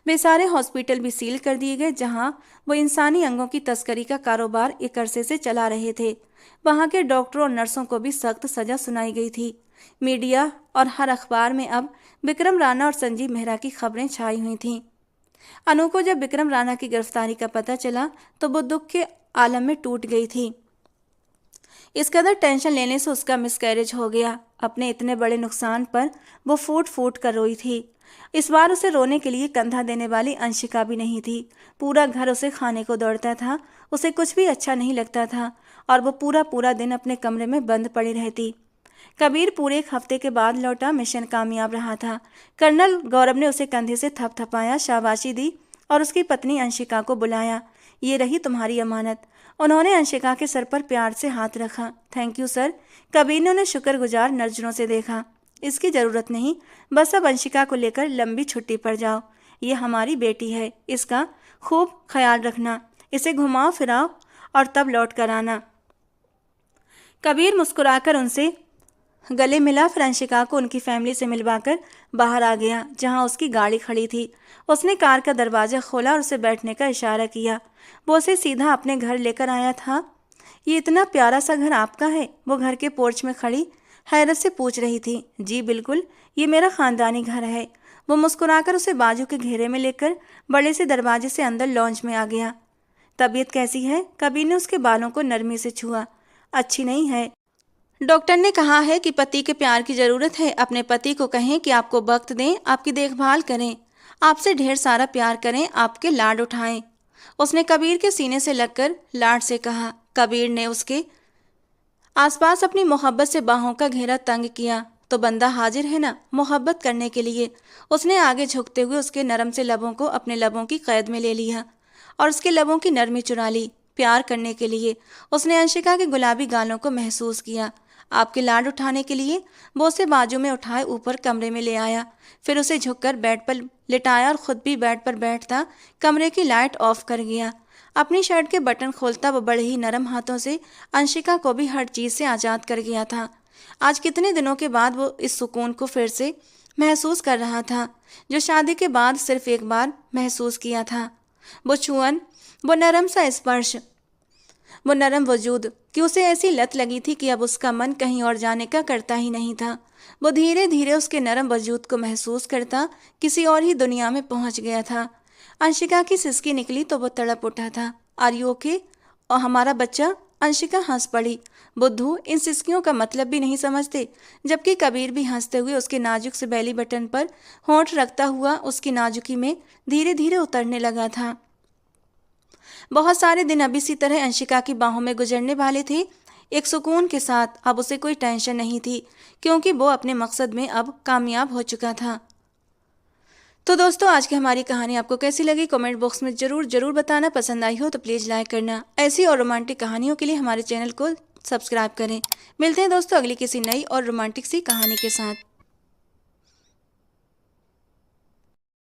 वे सारे हॉस्पिटल भी सील कर दिए गए जहां वो इंसानी अंगों की तस्करी का कारोबार एक अरसे से चला रहे थे। वहां के डॉक्टरों और नर्सों को भी सख्त सजा सुनाई गई थी। मीडिया और हर अखबार में अब विक्रम राणा और संजीव मेहरा की खबरें छाई हुई थीं। अनु को जब विक्रम राणा की गिरफ्तारी का पता चला तो वो दुख के आलम में टूट गई थी। इस कदर टेंशन लेने से उसका मिसकैरेज हो गया। अपने इतने बड़े नुकसान पर वो फूट फूट कर रोई थी। इस बार उसे रोने के लिए कंधा देने वाली अंशिका भी नहीं थी। पूरा घर उसे खाने को दौड़ता था। उसे कुछ भी अच्छा नहीं लगता था और वो पूरा पूरा दिन अपने कमरे में बंद पड़ी रहती। कबीर पूरे 1 हफ्ते के बाद लौटा। मिशन कामयाब रहा था। कर्नल गौरव ने उसे कंधे से थपथपाया, शाबाशी दी और उसकी पत्नी अंशिका को बुलाया। ये रही तुम्हारी अमानत। उन्होंने अंशिका के सर पर प्यार से हाथ रखा। Thank you sir. कबीर ने उन्हें शुक्रगुजार नजरों से देखा। इसकी जरूरत नहीं, बस अब अंशिका को लेकर लंबी छुट्टी पर जाओ। ये हमारी बेटी है, इसका खूब ख्याल रखना, इसे घुमाओ फिराओ और तब लौट कर आना। कबीर मुस्कुराकर उनसे गले मिला, फिर अंशिका को उनकी फैमिली से मिलवाकर बाहर आ गया जहां उसकी गाड़ी खड़ी थी। उसने कार का दरवाज़ा खोला और उसे बैठने का इशारा किया। वो उसे सीधा अपने घर लेकर आया था। ये इतना प्यारा सा घर आपका है? वो घर के पोर्च में खड़ी हैरत से पूछ रही थी। जी बिल्कुल, ये मेरा ख़ानदानी घर है। वो मुस्कुराकर उसे बाजू के घेरे में लेकर बड़े से दरवाजे से अंदर लॉन्च में आ गया। तबीयत कैसी है? कबीर ने उसके बालों को नरमी से छुआ। अच्छी नहीं है। डॉक्टर ने कहा है कि पति के प्यार की ज़रूरत है। अपने पति को कहें कि आपको वक्त दें, आपकी देखभाल करें, आपसे ढेर सारा प्यार करें, आपके लाड उठाएं। उसने कबीर के सीने से लगकर लाड से कहा। कबीर ने उसके आसपास अपनी मोहब्बत से बाहों का घेरा तंग किया। तो बंदा हाजिर है ना मोहब्बत करने के लिए। उसने आगे झुकते हुए उसके नरम से लबों को अपने लबों की कैद में ले लिया और उसके लबों की नरमी चुरा ली। प्यार करने के लिए उसने अंशिका के गुलाबी गालों को महसूस किया। आपके लाड उठाने के लिए वो उसे बाजू में उठाए ऊपर कमरे में ले आया। फिर उसे झुककर बेड पर लिटाया और खुद भी बेड पर बैठता कमरे की लाइट ऑफ कर गया। अपनी शर्ट के बटन खोलता वो बड़े ही नरम हाथों से अंशिका को भी हर चीज से आजाद कर गया था। आज कितने दिनों के बाद वो इस सुकून को फिर से महसूस कर रहा था जो शादी के बाद सिर्फ एक बार महसूस किया था। वो छुअन, वो नरम सा स्पर्श, वो नरम वजूद कि उसे ऐसी लत लगी थी कि अब उसका मन कहीं और जाने का करता ही नहीं था। वो धीरे धीरे उसके नरम वजूद को महसूस करता किसी और ही दुनिया में पहुंच गया था। अंशिका की सिसकी निकली तो वो तड़प उठा था। Are you okay? और हमारा बच्चा? अंशिका हंस पड़ी। बुद्धू इन सिसकियों का मतलब भी नहीं समझते। जबकि कबीर भी हंसते हुए उसके नाजुक से बेली बटन पर होंठ रखता हुआ उसकी नाजुकी में धीरे धीरे उतरने लगा था। बहुत सारे दिन अब इसी तरह अंशिका की बाहों में गुजरने वाले थे, एक सुकून के साथ। अब उसे कोई टेंशन नहीं थी क्योंकि वो अपने मकसद में अब कामयाब हो चुका था। तो दोस्तों, आज की हमारी कहानी आपको कैसी लगी कमेंट बॉक्स में जरूर जरूर बताना। पसंद आई हो तो प्लीज़ लाइक करना। ऐसी और रोमांटिक कहानियों के लिए हमारे चैनल को सब्सक्राइब करें। मिलते हैं दोस्तों अगली किसी नई और रोमांटिक सी कहानी के साथ।